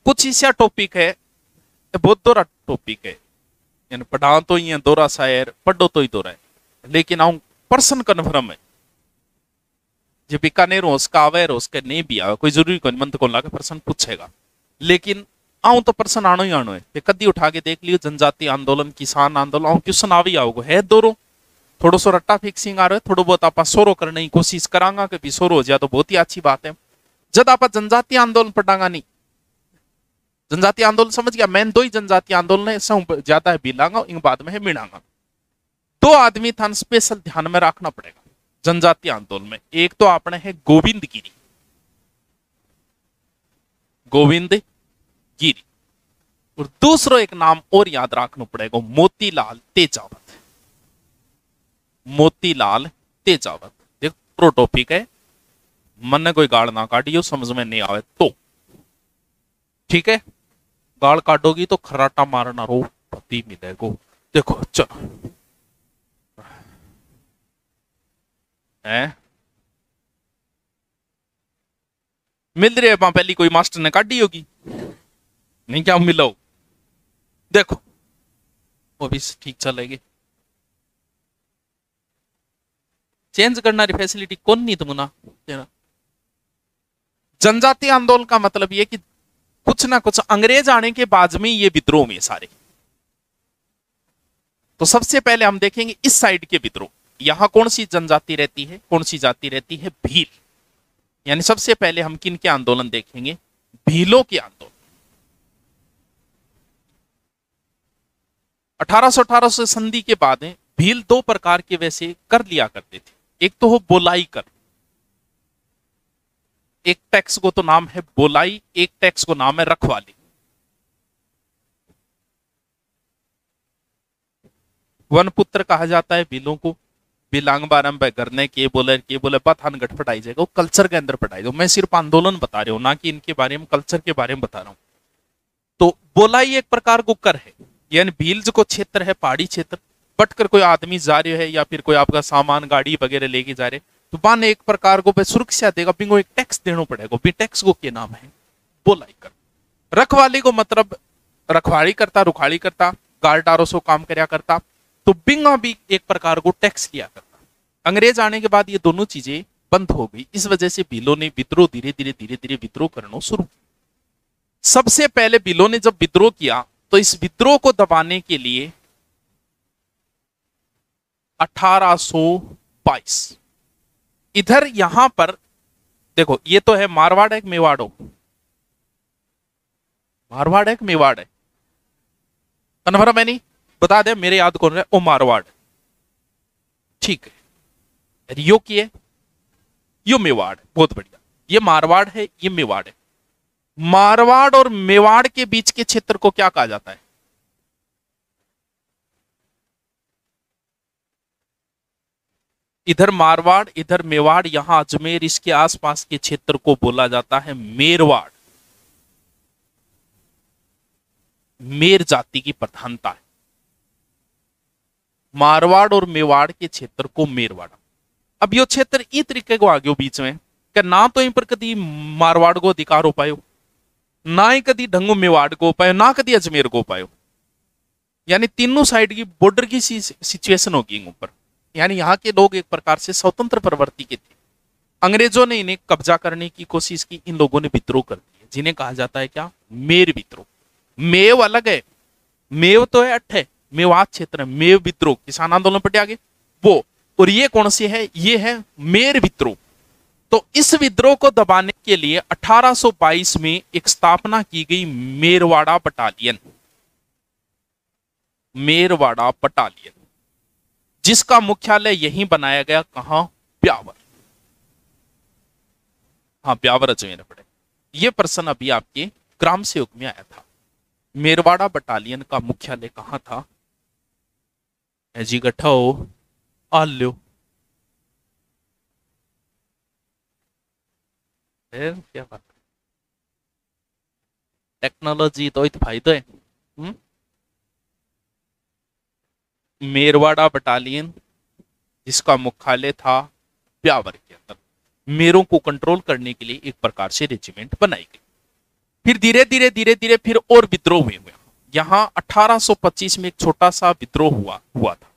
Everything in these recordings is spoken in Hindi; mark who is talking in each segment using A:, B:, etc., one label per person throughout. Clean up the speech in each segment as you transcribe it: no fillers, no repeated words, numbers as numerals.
A: कुछ ऐसा टॉपिक है, बहुत दोहरा टॉपिक है, यानी पढ़ा तो ही है दोहरा शायर, पढ़ो तो ही दोहरा है, लेकिन आऊं पर्सन कन्फर्म है जो बीकानेर हो उसका आवे और उसके नहीं भी आवे, कोई जरूरी कोई मंत को लाके पर्सन पूछेगा, लेकिन आऊं तो पर्सन आनो ही आनो है। कदी उठा के देख लियो जनजाति आंदोलन, किसान आंदोलन, आऊं क्वेश्चन आवी आओगे है दोरो, थोड़ा सो रट्टा फिक्सिंग आ रहा है, थोड़ा बहुत आप सोरो करने की कोशिश करांगा कि भी सोरो हो जाए तो बहुत ही अच्छी बात है। जब आप जनजातीय आंदोलन पढ़ांगा नहीं, जनजातीय आंदोलन समझ गया, मैन दो ही जनजातीय आंदोलन है, ज्यादा है बिलांगा, इन बाद में है मिलांगा। दो आदमी था स्पेशल ध्यान में रखना पड़ेगा जनजातीय आंदोलन में, एक तो आपने है गोविंद गिरी, गोविंद गिरी, और दूसरो एक नाम और याद रखना पड़ेगा, मोतीलाल तेजावत, मोतीलाल तेजावत। देख प्रो टॉपिक है, मन ने कोई गाड़ ना काटियो, समझ में नहीं आवे तो ठीक है, गाड़ काटोगी तो खराटा मारना रो पति मिलेगो। देखो चलो है मिल रही है पहली कोई मास्टर ने काटी होगी नहीं, क्या मिलो देखो वो भी ठीक चलेगी, चेंज करना फैसिलिटी कौन नहीं तुमना। जनजातीय आंदोलन का मतलब ये कि कुछ ना कुछ अंग्रेज आने के बाद में ये विद्रोह में सारे, तो सबसे पहले हम देखेंगे इस साइड के विद्रोह, यहां कौन सी जनजाति रहती है, कौन सी जाति रहती है, भील, यानी सबसे पहले हम किन के आंदोलन देखेंगे, भीलों के आंदोलन। 1818 संधि के बाद भील दो प्रकार के वैसे कर लिया करते थे, एक तो हो बोलाई कर, एक टैक्स को तो नाम है बोलाई, एक टैक्स को नाम है रखवाली। वनपुत्र कहा जाता है भीलों को, बिलांग बारम करने के बोले पथान गठ पढ़ाई जाएगा, वो कल्चर के अंदर पढ़ाई जाएगा। मैं सिर्फ आंदोलन बता रहा हूं, ना कि इनके बारे में कल्चर के बारे में बता रहा हूं। तो बोलाई एक प्रकार को कर है, यानी भील जो क्षेत्र है पहाड़ी क्षेत्र, बटकर कोई आदमी जा रहे है या फिर कोई आपका सामान गाड़ी वगैरह लेके जा रहे, तो बान एक प्रकार को सुरक्षा देगा, बिंगो एक टैक्स देना पड़ेगा, भी टैक्स को क्या नाम है, बोलाई कर। रखवाली को मतलब रखवाली करता, रुखाली करता, गार्डारों से काम करया करता, तो बिंगा भी एक प्रकार को टैक्स लिया करता। अंग्रेज आने के बाद ये दोनों चीजें बंद हो गई, इस वजह से भीलों ने विद्रोह धीरे धीरे विद्रोह करना शुरू किया। सबसे पहले भीलों ने जब विद्रोह किया तो इस विद्रोह को दबाने के लिए 1822 इधर यहां पर देखो, ये तो है मारवाड़ है मेवाड़ हो, मारवाड़ है मेवाड़ है, कन्फर्म है नहीं, बता दे मेरे याद कौन रहे, ओ मारवाड़, ठीक है, यो की है, यो मेवाड़, बहुत बढ़िया, ये मारवाड़ है, ये मेवाड़ है। मारवाड़ और मेवाड़ के बीच के क्षेत्र को क्या कहा जाता है, इधर मारवाड़ इधर मेवाड़, यहां अजमेर, इसके आसपास के क्षेत्र को बोला जाता है मेरवाड़। मेर जाति की प्रधानता है, मारवाड़ और मेवाड़ के क्षेत्र को मेरवाड़। अब यो क्षेत्र ई तरीके को आगे बीच में कि ना तो इन पर कदी मारवाड़ को अधिकार हो पायो, ना ही कदी ढंगो मेवाड़ को पायो, ना कदी अजमेर को पायो, यानी तीनों साइड की बॉर्डर की सिचुएशन होगी ऊपर, यानी यहाँ के लोग एक प्रकार से स्वतंत्र प्रवृत्ति के थे। अंग्रेजों ने इन्हें कब्जा करने की कोशिश की, इन लोगों ने विद्रोह कर दिया, जिन्हें कहा जाता है क्या, मेर विद्रोह। मेव अलग है, मेव तो है अट्ठ है, मेवात क्षेत्र में मेव विद्रोह, किसान आंदोलन पटे आगे वो, और ये कौन सी है, ये है मेर विद्रोह। तो इस विद्रोह को दबाने के लिए 1822 में एक स्थापना की गई मेरवाड़ा बटालियन, मेरवाड़ा बटालियन, जिसका मुख्यालय यहीं बनाया गया, कहां, ब्यावर। हाँ ब्यावर अजमेर पड़े। ये प्रश्न अभी आपके ग्राम सेवक में आया था, मेरवाड़ा बटालियन का मुख्यालय कहां था, जी गठाओ आल्यो, क्या बात, टेक्नोलॉजी तो फायदा है। मेरवाड़ा बटालियन जिसका मुख्यालय था ब्यावर के अंदर, मेरों को कंट्रोल करने के लिए एक प्रकार से रेजिमेंट बनाई गई। फिर धीरे धीरे फिर और विद्रोह हुए। यहां 1825 में एक छोटा सा विद्रोह हुआ था,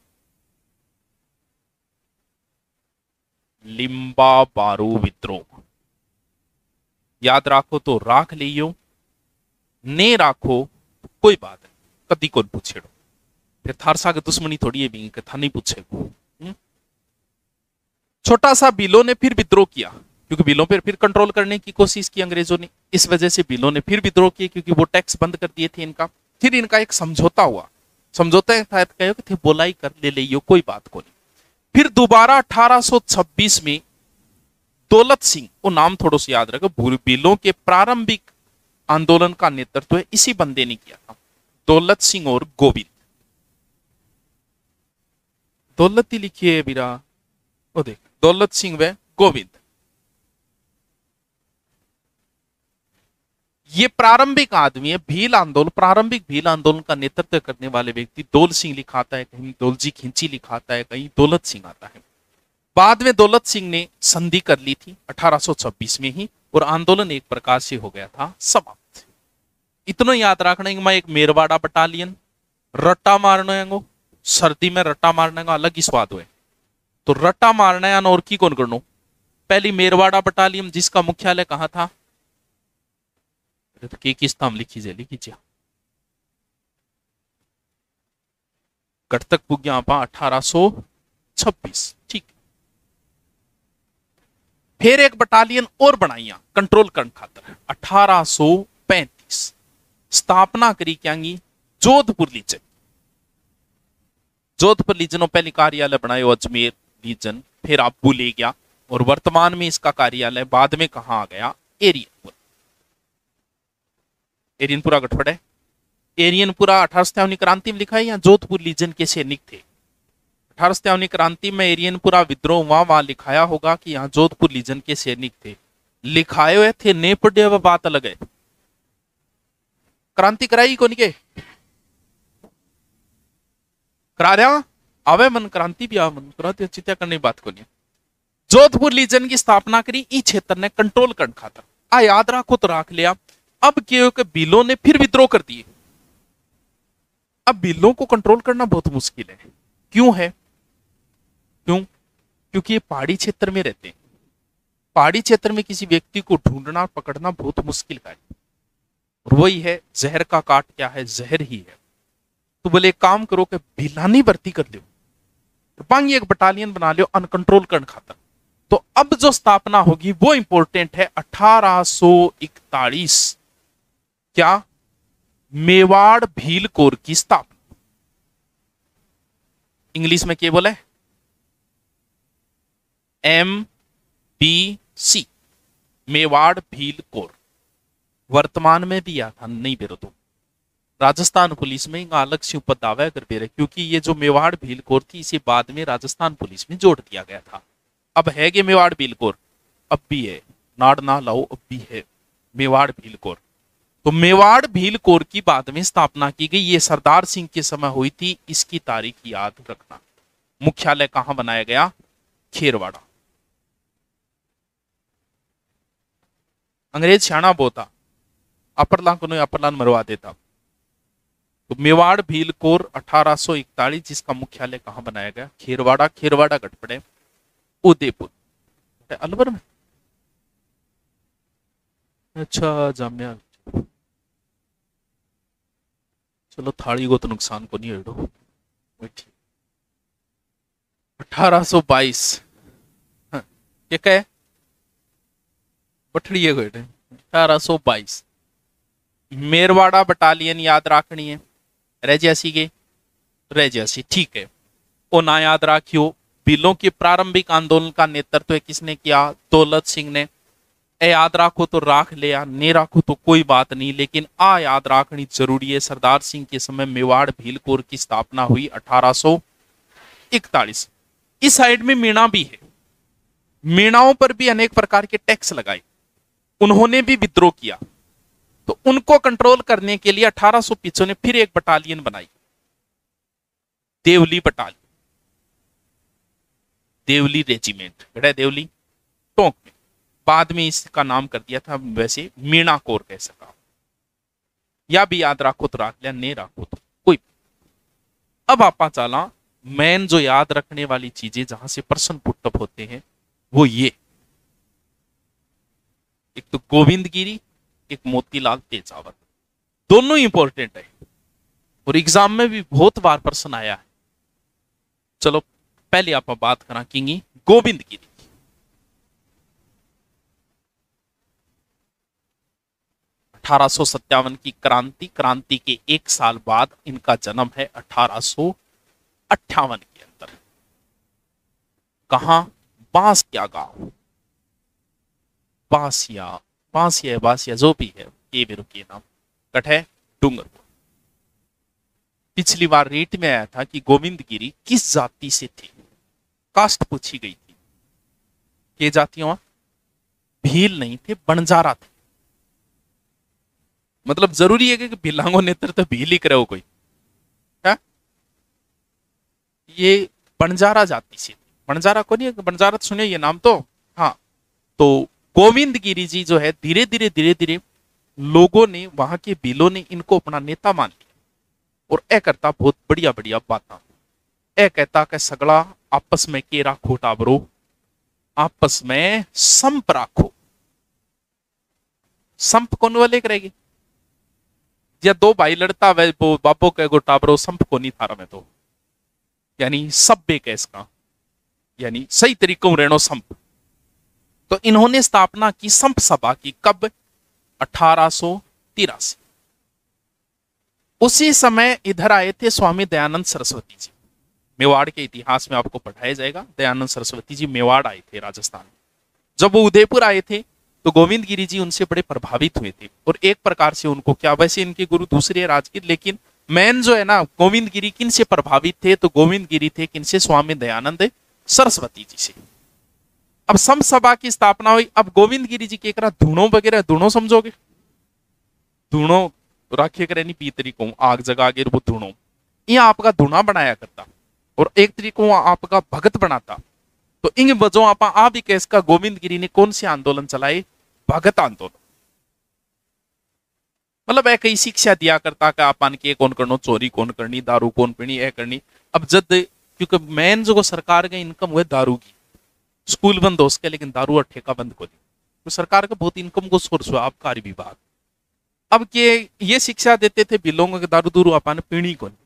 A: लिम्बा बारू विद्रोह। याद राखो तो राख लियो, ने राखो तो कोई बात नहीं, कदी कौन पूछेड़ो। फिर थार साग दुश्मनी थोड़ी है भी था नहीं पूछेगो। छोटा सा बिलो ने फिर विद्रोह किया, क्योंकि बिलों पर फिर कंट्रोल करने की कोशिश की अंग्रेजों ने। इस वजह से बिलों ने फिर विद्रोह किया, क्योंकि वो टैक्स बंद कर दिए थे इनका। फिर इनका एक समझौता हुआ, समझौता था कहो कि बोलाई कर ले लियो, कोई बात को नहीं। फिर दोबारा 1826 में दौलत सिंह, वो नाम थोड़ा सा याद रखो, बिलों के प्रारंभिक आंदोलन का नेतृत्व इसी बंदे ने किया था, दौलत सिंह और गोविंद। दौलत ही लिखी है बीरा, वो देख, दौलत सिंह व गोविंद। ये प्रारंभिक आदमी है, प्रारंभिक भील आंदोलन का नेतृत्व करने वाले व्यक्ति दौल सिंह लिखाता है, कहीं दौलजी खिंची लिखाता है, कहीं दौलत सिंह आता है। बाद में दौलत सिंह ने संधि कर ली थी 1826 में ही, और आंदोलन एक प्रकार से हो गया था समाप्त। इतना याद रखना है कि मैं एक मेरवाड़ा बटालियन रट्टा मारने को, सर्दी में रट्टा मारने का अलग ही स्वाद हुए। तो रट्टा मारना है और की कौन करनो, पहली मेरवाड़ा बटालियन जिसका मुख्यालय कहां था, तो किस नाम लिखीजिए गढ़ तक पुग्या आप 1826। ठीक। फिर एक बटालियन और बनाइया कंट्रोल करने खातर 1835 स्थापना करी क्या जोधपुर लीजन। जोधपुर लीजनों पहले कार्यालय बनाया अजमेर लीजन, फिर आबू ले गया, और वर्तमान में इसका कार्यालय बाद में कहां आ गया, एरियनपुर। एरियनपुरा गठफड़ है, एरियनपुरा 1857 क्रांति में लिखा है, या जोधपुर लीजन के सैनिक थे। 1857 क्रांति में एरियनपुरा विद्रोह वहां लिखाया होगा कि यहाँ जोधपुर लीजन के सैनिक थे, लिखाए हुए थे, ने पढ़े वह बात अलग है। क्रांति कराई कौन के करा रहा आवे मन, क्रांति भी आवे मन, क्रांति चिंता करने की बात को नहीं। जोधपुर लीजन की स्थापना करी ई क्षेत्र ने कंट्रोल कर खातर। आ याद रखो तो राख लिया। अब क्यों कि बिलों ने फिर विद्रोह कर दिए। अब बिलों को कंट्रोल करना बहुत मुश्किल है। क्यों है? क्योंकि ये पहाड़ी क्षेत्र में रहते हैं। पहाड़ी क्षेत्र में किसी व्यक्ति को ढूंढना पकड़ना बहुत मुश्किल का है, और वही है जहर का काट क्या है, जहर ही है। तो बोले एक काम करो कि भिलानी भर्ती कर लो, पांगी एक बटालियन बना लो अनकंट्रोल करने खातर। तो अब जो स्थापना होगी वो इंपॉर्टेंट है, 1841 क्या मेवाड़ भील कोर की स्थापना। इंग्लिश में क्या बोले, MBC, मेवाड़ भील कोर। वर्तमान में भी आता नहीं बेरो तो राजस्थान पुलिस में अलग से उपदावा कर बेरे, क्योंकि ये जो मेवाड़ भील कोर थी इसे बाद में राजस्थान पुलिस में जोड़ दिया गया था। अब है कि मेवाड़ भील कोर अब भी है, नाड़ ना लाओ अब भी है मेवाड़ भील कोर। तो मेवाड़ भील कोर की बाद में स्थापना की गई, ये सरदार सिंह के समय हुई थी, इसकी तारीख याद रखना। मुख्यालय कहां बनाया गया, खेरवाड़ा। अंग्रेज सियाना बोता अपरलान को अपरलान मरवा देता। तो मेवाड़ भील कोर 1841 जिसका मुख्यालय कहां बनाया गया, खेरवाड़ा। खेरवाड़ा गठपड़े उदयपुर अलवर में। अच्छा जामिया, चलो थाड़ी को तो नुकसान को नहीं है। 1822 क्या कहे बठड़ी है 1822 मेरवाड़ा बटालियन याद रखनी है, रह जैसी के रह जैसी, ठीक है। वो ना याद रखियो, बिलों के प्रारंभिक आंदोलन का नेतृत्व किसने किया, दौलत सिंह ने। ए याद रखो तो राख लिया, ने राखो तो कोई बात नहीं, लेकिन आ याद रखनी जरूरी है। सरदार सिंह के समय मेवाड़ भील कोर की स्थापना हुई 1841। इस साइड में मीणा भी है, मीणाओं पर भी अनेक प्रकार के टैक्स लगाए, उन्होंने भी विद्रोह किया। तो उनको कंट्रोल करने के लिए 1825 ने फिर एक बटालियन बनाई, देवली बटालियन, देवली रेजिमेंट, देवली टोंक में। बाद में इसका नाम कर दिया था वैसे मीणा कोर कह सका। या भी याद राखो तो राख लिया, नहीं राखो तो कोई। अब आपा चला मेन जो याद रखने वाली चीजें जहां से प्रश्न पुटअप होते हैं वो ये, एक तो गोविंद गिरी, एक मोतीलाल तेजावत, दोनों इंपॉर्टेंट है और एग्जाम में भी बहुत बार प्रश्न आया है। चलो पहले आप बात करा कि गोविंद गिरी। 1857 की क्रांति के एक साल बाद इनका जन्म है 1858 के अंदर। कहा? बांसिया गांव, बांसिया, बांसिया बांसिया जो भी है, ये भी रुकिए नाम, कट है डूंगरपुर। पिछली बार रेट में आया था कि गोविंद गिरी किस जाति से थे, कास्ट पूछी गई थी। ये जातियों? भील नहीं थे, बंजारा थे। मतलब जरूरी है कि भिलांगो नेत्र तो भील ही करे हो कोई है? ये बंजारा जाति से थे। बंजारा को नहीं, बंजारा तो सुनिए ये नाम तो। हाँ, तो गोविंद गिरी जी जो है धीरे धीरे लोगों ने, वहां के भीलों ने इनको अपना नेता मान लिया और ए करता बहुत बढ़िया बढ़िया बात। ए कहता कि सगड़ा आपस में के राखो टाबरो, आपस में संप राखो। संप कौन वाले करेगी? या दो भाई लड़ता वे बाबो के गो टाबरो, संप को नहीं थारा में तो, यानी सभ्य के इसका, यानी सही तरीकों रेणो संप। तो इन्होंने स्थापना की संप सभा की, कब? 1883। उसी समय इधर आए थे स्वामी दयानंद सरस्वती जी। मेवाड़ के इतिहास में आपको पढ़ाया जाएगा, दयानंद सरस्वती जी मेवाड़ आए थे राजस्थान में। जब वो उदयपुर आए थे तो गोविंद गिरी जी उनसे बड़े प्रभावित हुए थे और एक प्रकार से उनको क्या, वैसे इनके गुरु दूसरे है राजगीर, लेकिन मेन जो है ना गोविंद गिरी किन से प्रभावित थे? तो गोविंद गिरी थे किन से? स्वामी दयानंद सरस्वती जी से। अब सम सभा की स्थापना हुई। अब गोविंद गिरी जी के एक धुणों वगैरह, धुणों समझोगे? धुणों राखे करे नहीं, पी तरीकों आग जगा के वो धुणों, ये आपका धुना बनाया करता और एक तरीकों आपका भगत बनाता। तो इन वजहों आप भी कैस का गोविंद गिरी ने कौन से आंदोलन चलाए? भगत आंदोलन। मतलब एक ही शिक्षा दिया करता कि आपन के कौन करनो, चोरी कौन करनी, दारू कौन पीनी, ए करनी। अब जब क्योंकि मेन जो सरकार का इनकम हुए दारू की, स्कूल बंद हो सके लेकिन दारू और ठेका बंद को दी, तो सरकार का बहुत इनकम को सोर्स हुआ आबकारी विभाग। अब के ये शिक्षा देते थे बिलोंगों के दारू दूरू अपन पीनी को नहीं,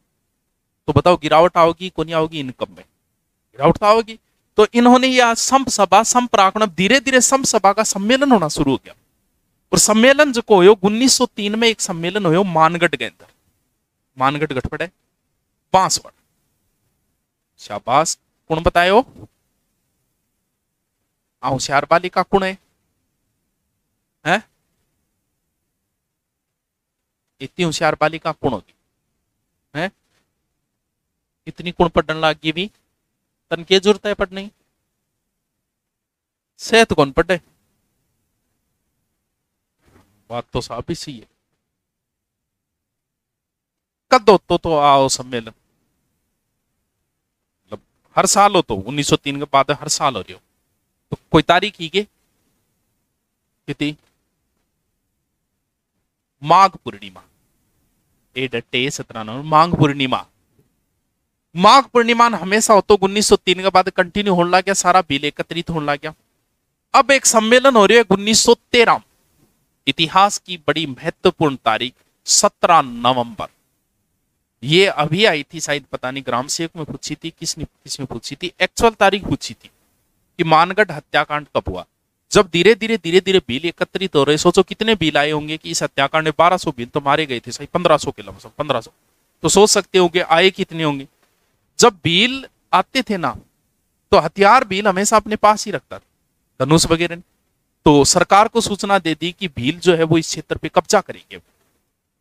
A: तो बताओ गिरावट आओगी को नहीं आओगी? इनकम में गिरावट आओगी। तो इन्होंने यह संप सभा, संप राखण, धीरे धीरे संप सभा का सम्मेलन होना शुरू हो गया। और सम्मेलन जो को 1903 में एक सम्मेलन हो मानगढ़ के अंदर, मानगढ़ गठपड़ है, बांसवाड़ा। शाबाश, कौन बतायो? होशियार बालिका कौन है? हैं? इतनी होशियार बालिका कौन होगी? हैं? इतनी कौन पढ़ने लगी भी? तन के जरूरत है पढ़ने? सेहत कौन पढ़े? बात तो साफ ही सही है। कद हो तो आओ सम्मेलन, मतलब हर साल हो तो 1903 के बाद हर साल हो रही हो, तो कोई तारीख ही के कितनी? माघ पूर्णिमा, ए डटे 17 नवंबर, माघ पूर्णिमा। माघ पूर्णिमा हमेशा हो तो 1903 के बाद कंटिन्यू होने लग गया, सारा बिल एकत्रित होने लग गया। अब एक सम्मेलन हो रही है 1913, इतिहास की बड़ी महत्वपूर्ण तारीख 17 नवंबर। ये अभी आई थी शायद, पता नहीं ग्राम सेवक में पूछी थी, किसमें पूछी थी, एक्चुअल तारीख पूछी थी कि मानगढ़ हत्याकांड कब हुआ। जब धीरे धीरे बिल एकत्रित हो रहे, सोचो कितने बिल आए होंगे कि इस हत्याकांड में 1200 बिल तो मारे गए थे, सही 1500 के लमसम 1500, तो सोच सकते होंगे आए कितने होंगे। जब बिल आते थे ना तो हथियार बिल हमेशा अपने पास ही रखता था, धनुष वगैरह। तो सरकार को सूचना दे दी कि भील जो है वो इस क्षेत्र पे कब्जा करेंगे।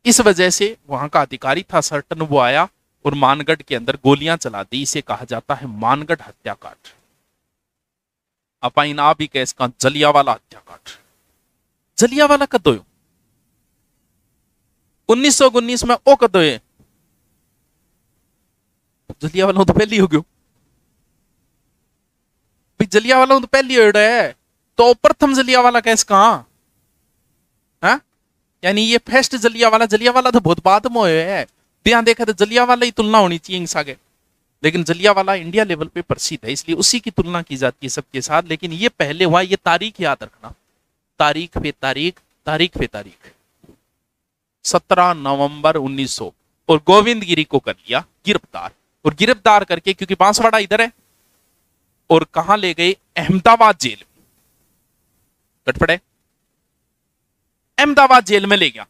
A: इस वजह से वहां का अधिकारी था सर्टन, वो आया और मानगढ़ के अंदर गोलियां चला दी। इसे कहा जाता है मानगढ़ हत्याकांड। अपाइन आ भी कह इसका जलियावाला हत्याकांड। जलियावाला कदो 1919 में ओ कदो है? जलियावाला तो पहली हो गयो, जलियावाला तो पहली हो है, तो प्रथम जलियावाला कैस कहां है? यानी ये फेस्ट जलियावाला तो बहुत बाद में हुए है। ध्यान देखा तो जलियावाला ही तुलना होनी चाहिए हिंसा के, लेकिन जलियावाला इंडिया लेवल पे प्रसिद्ध है, इसलिए उसी की तुलना की जाती है सबके साथ। लेकिन ये पहले हुआ, ये तारीख याद रखना, तारीख पे तारीख, तारीख पे तारीख, 17 नवंबर 1900। और गोविंद गिरी को कर लिया गिरफ्तार, और गिरफ्तार करके, क्योंकि बांसवाड़ा इधर है, और कहां ले गए, अहमदाबाद जेल में। गटपड़े अहमदाबाद जेल में ले गया,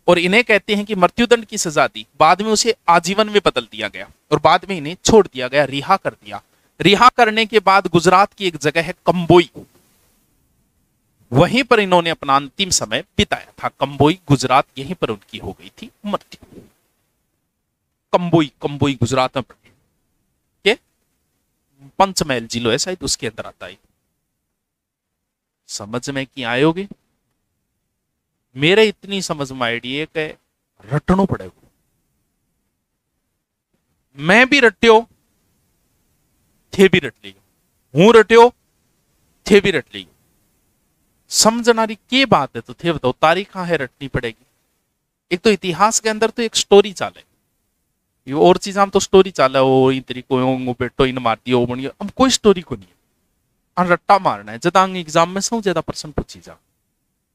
A: और इन्हें कहते हैं कि मृत्युदंड की सजा दी। बाद में उसे आजीवन में बदल दिया गया, और बाद में इन्हें छोड़ दिया गया, रिहा कर दिया। रिहा करने के बाद गुजरात की एक जगह है कंबोई, वहीं पर इन्होंने अपना अंतिम समय बिताया था। कंबोई गुजरात, यहीं पर उनकी हो गई थी मृत्यु। कंबोई, कंबोई गुजरात में के पंचमहल जिलो है शायद, उसके अंदर आता है। समझ में कि आयोगे, मेरे इतनी समझ में आईडी है कि रटनो पड़ेगा। मैं भी रट्यो, थे भी रट लियो, हूं रट्यो, थे भी रट लियो। समझनारी की बात है, तो थे बताओ, तारीख है रटनी पड़ेगी। एक तो इतिहास के अंदर तो एक स्टोरी चाले, ये और चीज हम तो स्टोरी चाले, वो इन तरीको बेटो इन मार दियो बनियो, हम कोई स्टोरी को नहीं है, रट्टा मारना है। जदांग एग्जाम में सौ ज्यादा प्रश्न पूछी जा।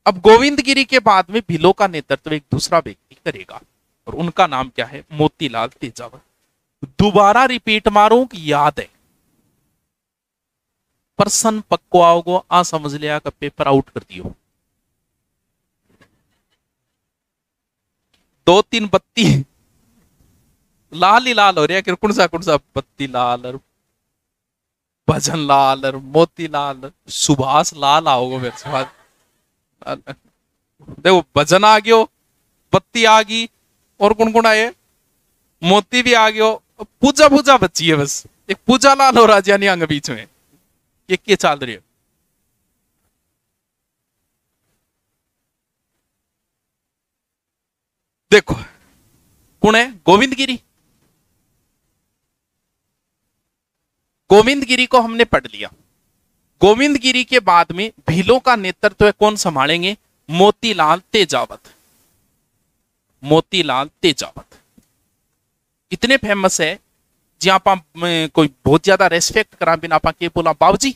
A: अब गोविंद गिरी के बाद में भीलों का नेतृत्व एक दूसरा व्यक्ति करेगा, और उनका नाम क्या है, मोतीलाल तेजावत। दोबारा रिपीट मारो कि याद है, प्रश्न पक्को आओगो, आ समझ लिया का पेपर आउट कर दियो। 2-3 बत्ती लाल ही लाल हो रहा है, कौन सा बत्ती लाल, और भजन लाल, और मोती लाल, सुभाष लाल आओगे मेरे से। देखो भजन आ गयो, बत्ती आ गई, और कौन आए, मोती भी आ गयो, पूजा पूजा बची है बस, एक पूजा लाल और राजा नहीं आगे बीच में, ये चल रही है। देखो कौन है, गोविंद गिरी। गोविंद गिरी को हमने पढ़ लिया। गोविंद गिरी के बाद में भीलों का नेतृत्व कौन संभालेंगे, मोतीलाल तेजावत। मोतीलाल तेजावत इतने फेमस है, जी आप कोई बहुत ज्यादा रेस्पेक्ट करा बिना आप के बोला बाबूजी,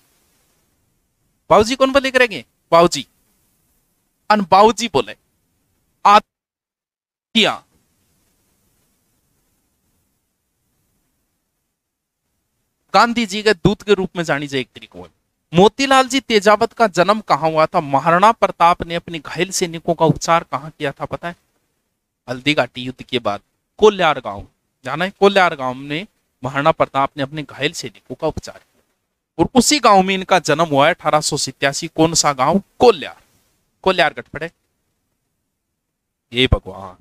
A: बाबूजी कौन बोले करेंगे, बाबूजी, अन बाबूजी बोले आतिया। गांधी जी के दूत के रूप में जानी जाए एक तरीके में। मोतीलाल जी तेजावत का जन्म कहां हुआ था, महाराणा प्रताप ने अपने घायल सैनिकों का उपचार कहां किया था पता है, हल्दी घाटी युद्ध के बाद कोल्यार गांव, जाना है, कोल्यार गांव में महाराणा प्रताप ने अपने घायल सैनिकों का उपचार किया, और उसी गांव में इनका जन्म हुआ है 1887। कौन सा गांव, कोल्यार, कोल्यार गठपड़े, ये भगवान,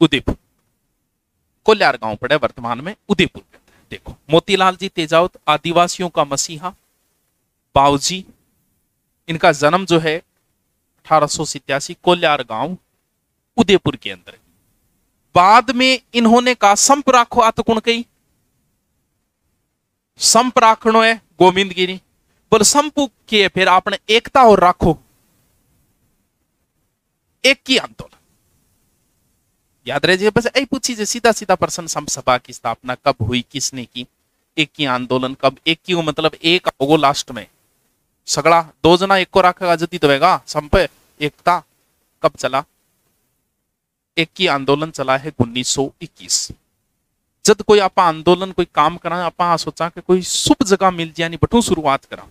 A: उदयपुर, कोल्यार गांव पड़े वर्तमान में उदयपुर के अंदर। देखो मोतीलाल जी तेजावत आदिवासियों का मसीहा, बाऊजी, इनका जन्म जो है 1887 कोल्यार गांव उदयपुर के अंदर। बाद में इन्होंने कहा संप राखो आतकुण कही, संप राखनो है गोविंद गिरी, बोल संप किए फिर आपने एकता और राखो, एक की आंदोलन याद रहे। बस यही पूछी सीधा सीधा प्रश्न, संप सभा की स्थापना कब हुई, किसने की, एक की आंदोलन कब, एक की मतलब एक होगो लास्ट में सगड़ा, दो जना एक को रखेगा जती तो होगा, संप एकता कब चला, एक की आंदोलन चला है 1921। जब कोई आप आंदोलन कोई काम करा, आप सोचा कि कोई शुभ जगह मिल जाए, बटू शुरुआत करा,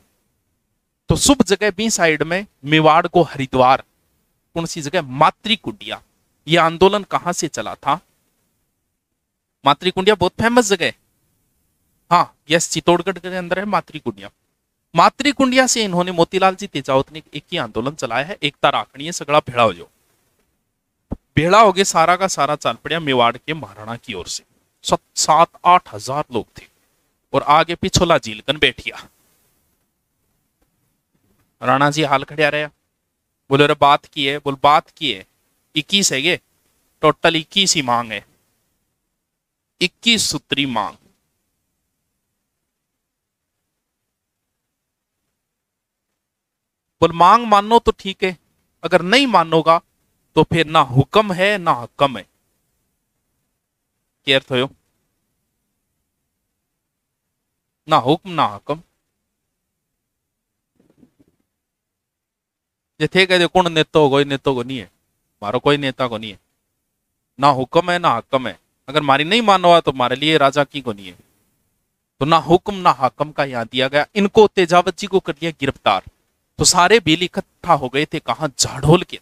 A: तो शुभ जगह बी साइड में मेवाड़ को हरिद्वार, कौन सी जगह, मातृकुंडिया। ये आंदोलन कहां से चला था, मातृकुंडिया बहुत फेमस जगह है, हाँ यस, चित्तौड़गढ़ के अंदर है मातृकुंडिया। मातृकुंडिया से इन्होंने, मोतीलाल जी तेजावत ने एक ही आंदोलन चलाया है, एकता राखनी है, सगड़ा भेड़ा हो जाओ, भेड़ा हो गए, सारा का सारा चल पड़ा मेवाड़ के महाराणा की ओर से। 7-8 हजार लोग थे, और आगे पिछोला झीलकन बैठिया, राणा जी हाल खड़िया रहा, बोले अरे बात की है, बोल बात की है, 21 है ये, टोटल 21 ही मांग है, 21 सूत्री मांग। बोल मांग मानो तो ठीक है, अगर नहीं मानोगा तो फिर ना हुक्म है ना हकम है। क्या अर्थ हो? ना हुक्म ना हकम। ये थे कहते कौन नेता हो, कोई नेता को नहीं है, मारो कोई नेता को नहीं है। ना हुक्म है ना हकम है। अगर मारी नहीं मानो तो मारे लिए राजा की को नहीं है। तो ना हुक्म ना हाकम का यहाँ दिया गया। इनको तेजावत जी को कर लिया गिरफ्तार। तो सारे भील इकट्ठा हो गए थे कहा, झाड़ोल के।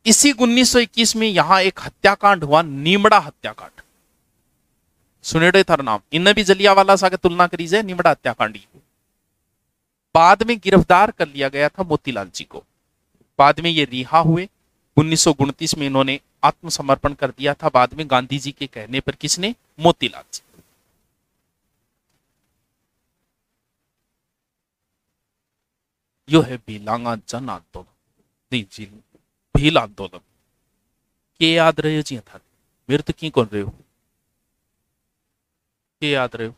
A: इसी 1921 में यहां एक हत्याकांड हुआ, नीमड़ा हत्याकांड। सुनेड़े थार नाम, इनने भी जलियावाला सा के तुलना करी जाए नीमड़ा हत्याकांड की। बाद में गिरफ्तार कर लिया गया था मोतीलाल जी को। बाद में ये रिहा हुए। 1929 में इन्होंने आत्मसमर्पण कर दिया था। बाद में गांधी जी के कहने पर, किसने? मोतीलाल जी। यो है भीलांगा जन आंदोलन, नहीं जी, भील आंदोलन। के याद रहे जी था? मेरे तो की कौन रहे हो? के याद रहे हो?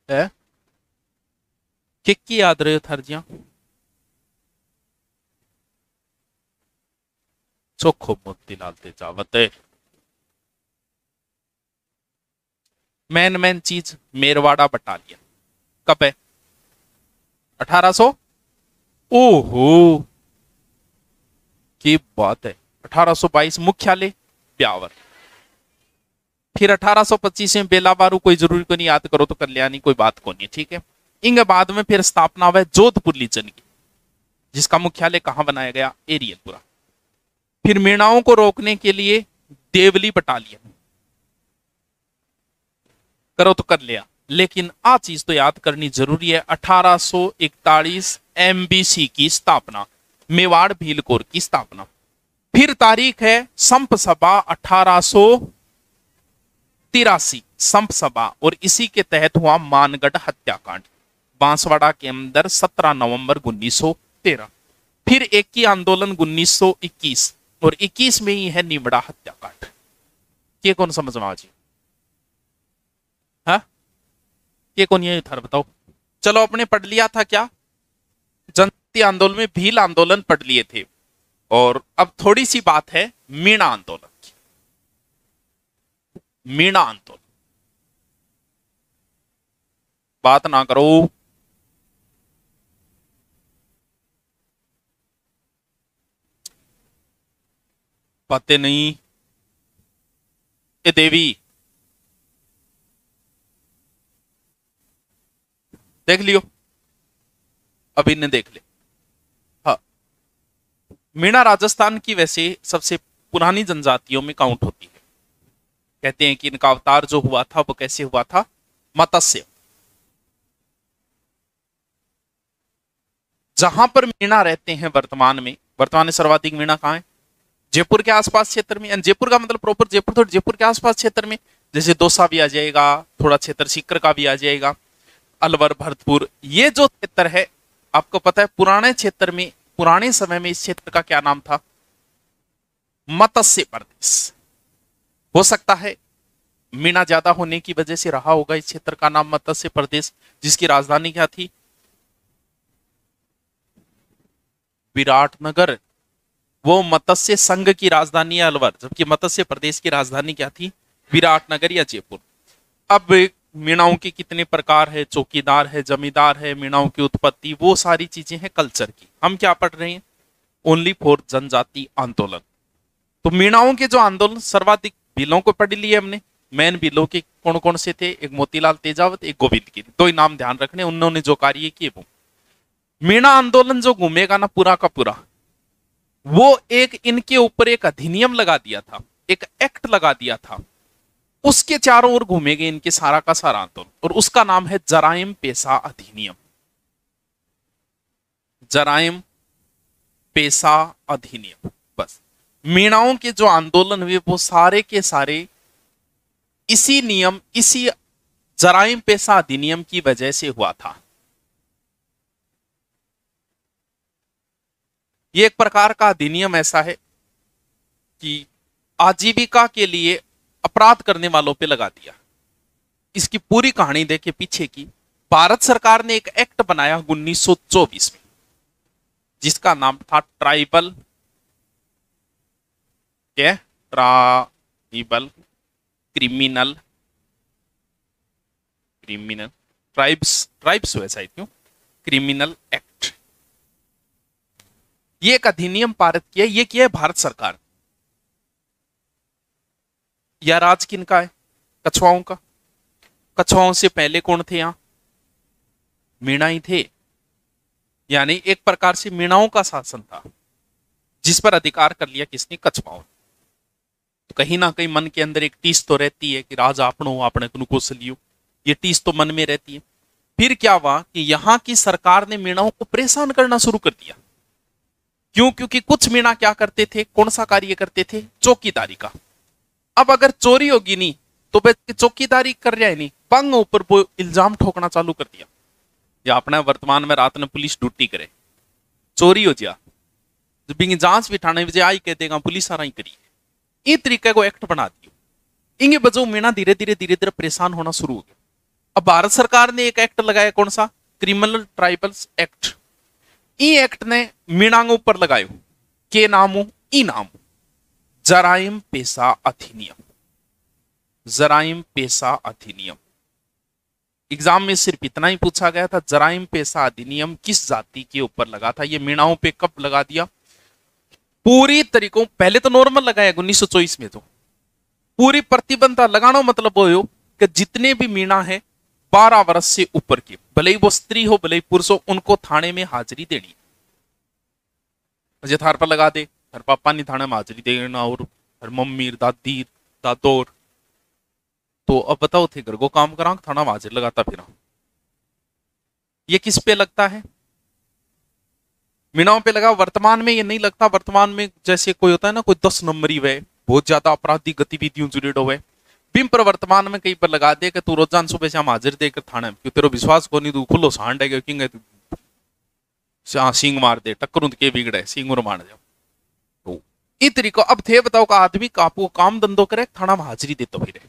A: है के की याद रहे हो थर जिया? चोखो मोतीलाल तेजावत है। मैन मैन चीज मेरवाड़ा बटालियन कब है? 1800। ओहो, की बात है। 1822 मुख्यालय ब्यावर। फिर 1825 में बेलाबारू, कोई जरूरी को नहीं, याद करो तो कल्याणी, कोई बात को नहीं, ठीक है। इंगे बाद में फिर स्थापना हुआ जोधपुर लीजन की, जिसका मुख्यालय कहां बनाया गया? एरियलपुरा। फिर मीणाओं को रोकने के लिए देवली बटालियन, करो तो कर लिया। लेकिन आ चीज तो याद करनी जरूरी है, 1841 एमबीसी की स्थापना, मेवाड़ भील कोर की स्थापना। फिर तारीख है संप सभा 1883 संप सभा, और इसी के तहत हुआ मानगढ़ हत्याकांड बांसवाड़ा के अंदर 17 नवंबर 1913। फिर एक ही आंदोलन 1921, और 21 में ही है निमड़ा हत्याकांड। ये कौन समझ में आज? हाँ, ये कौन ये था बताओ। चलो, अपने पढ़ लिया था क्या? जनजातीय आंदोलन में भील आंदोलन पढ़ लिए थे। और अब थोड़ी सी बात है मीणा आंदोलन की। मीणा आंदोलन, बात ना करो। बातें नहीं। ए देवी, देख लियो, अभी ने देख ले। हाँ, मीणा राजस्थान की वैसे सबसे पुरानी जनजातियों में काउंट होती है। कहते हैं कि इनका अवतार जो हुआ था वो कैसे हुआ था? मत्स्य। जहां पर मीणा रहते हैं वर्तमान में सर्वाधिक मीणा कहां है? जयपुर के आसपास क्षेत्र में। जयपुर का मतलब प्रॉपर जयपुर, थोड़ा जयपुर के आसपास क्षेत्र में, जैसे दौसा भी आ जाएगा, थोड़ा क्षेत्र सीकर का भी आ जाएगा, अलवर, भरतपुर, ये जो क्षेत्र है आपको पता है पुराने क्षेत्र में, पुराने समय में इस क्षेत्र का क्या नाम था? मत्स्य प्रदेश। हो सकता है मीणा ज्यादा होने की वजह से रहा होगा इस क्षेत्र का नाम मत्स्य प्रदेश, जिसकी राजधानी क्या थी? विराटनगर। वो मत्स्य संघ की राजधानी है अलवर, जबकि मत्स्य प्रदेश की राजधानी क्या थी? विराटनगर या जयपुर। अब मीणाओं के कितने प्रकार है, चौकीदार है, जमींदार है, मीणाओं की उत्पत्ति, वो सारी चीजें हैं कल्चर की। हम क्या पढ़ रहे हैं? ओनली फॉर जनजाति आंदोलन। तो मीणाओं के जो आंदोलन सर्वाधिक, भीलों को पढ़ लिए हमने। मेन भीलों के कौन कौन से थे? एक मोतीलाल तेजावत, एक गोविंद गिरी, दो ही नाम ध्यान रखने, उन्होंने जो कार्य किए वो। मीणा आंदोलन जो घूमेगा ना पूरा का पूरा, वो एक इनके ऊपर एक अधिनियम लगा दिया था, एक एक्ट लगा दिया था, उसके चारों ओर घूमेंगे इनके सारा का सारा आंदोलन, और उसका नाम है जराइम पेशा अधिनियम। जराइम पेशा अधिनियम। बस, मीणाओं के जो आंदोलन हुए वो सारे के सारे इसी नियम, इसी जराइम पेशा अधिनियम की वजह से हुआ था। ये एक प्रकार का अधिनियम ऐसा है कि आजीविका के लिए अपराध करने वालों पे लगा दिया। इसकी पूरी कहानी देखे पीछे की। भारत सरकार ने एक एक्ट बनाया 1924 में, जिसका नाम था ट्राइबल, क्या, tribal criminal, criminal tribes, tribes वैसा क्यों, क्रिमिनल एक्ट। ये एक अधिनियम पारित किया, ये किया है भारत सरकार। यह राज किनका है, कछुआओं का। कछुआओं से पहले कौन थे यहां, मीणा ही थे, यानी एक प्रकार से मीणाओं का शासन था, जिस पर अधिकार कर लिया किसने, कछुआओं। तो कहीं ना कहीं मन के अंदर एक टीस तो रहती है कि राज आपनो आपने कौशलियो, ये टीस तो मन में रहती है। फिर क्या हुआ कि यहां की सरकार ने मीणाओं को परेशान करना शुरू कर दिया। क्यों, क्योंकि कुछ मीणा क्या करते थे, कौन सा कार्य करते थे, चौकीदारी का। अब अगर चोरी होगी नहीं तो चौकीदारी कर रहा है नहीं, पंग ऊपर वो इल्जाम ठोकना चालू कर दिया। या अपने वर्तमान में रात में पुलिस ड्यूटी करे, चोरी हो जा, जब जांच बिठाने बजे आई कह देगा पुलिस सारा ही करी, ये तरीके को एक्ट बना दियो। इंगे बजो मीणा धीरे धीरे परेशान होना शुरू हो गया। अब भारत सरकार ने एक एक्ट लगाया, कौन सा, क्रिमिनल ट्राइबल्स एक्ट। ई एक्ट ने मीणांगों पर लगायो के नामो, ई नाम, जराइम पेशा अधिनियम, जराइम पेशा अधिनियम। एग्जाम में सिर्फ इतना ही पूछा गया था, जराइम पेशा अधिनियम किस जाति के ऊपर लगा था। ये मीणाओं पे कब लगा दिया, पूरी तरीकों, पहले तो नॉर्मल लगाया 1924 में, तो पूरी प्रतिबंध लगाना मतलब हो कि जितने भी मीणा है 12 वर्ष से ऊपर के, भले ही वो स्त्री हो भले ही पुरुष हो, उनको थाने में हाजिरी देनी। थार पर लगा दे, हर पापा नहीं थाने में हाजिरी देना, और हर मम्मी दादी दादोर, तो अब बताओ थे घर को काम करा थाना में हाजिर लगाता फिर। ये किस पे लगता है, मीणाओं पे लगा। वर्तमान में ये नहीं लगता, वर्तमान में जैसे कोई होता है ना, कोई 10 नंबरी वे बहुत ज्यादा आपराधिक गतिविधियों जुड़े हुए बिम पर वर्तमान में कहीं पर लगा दे कि तू रोजान सुबह शाम हाजिर देकर थाने, क्यों तेरा विश्वास को नहीं, तू खुलो सांड है क्योंकि सिंग मार दे, टक्कर के बिगड़े सिंग और मार जाओ। तो इस तरीका अब थे बताओ का आदमी कापू काम धंधो करे, थाना में हाजिरी देता फिर।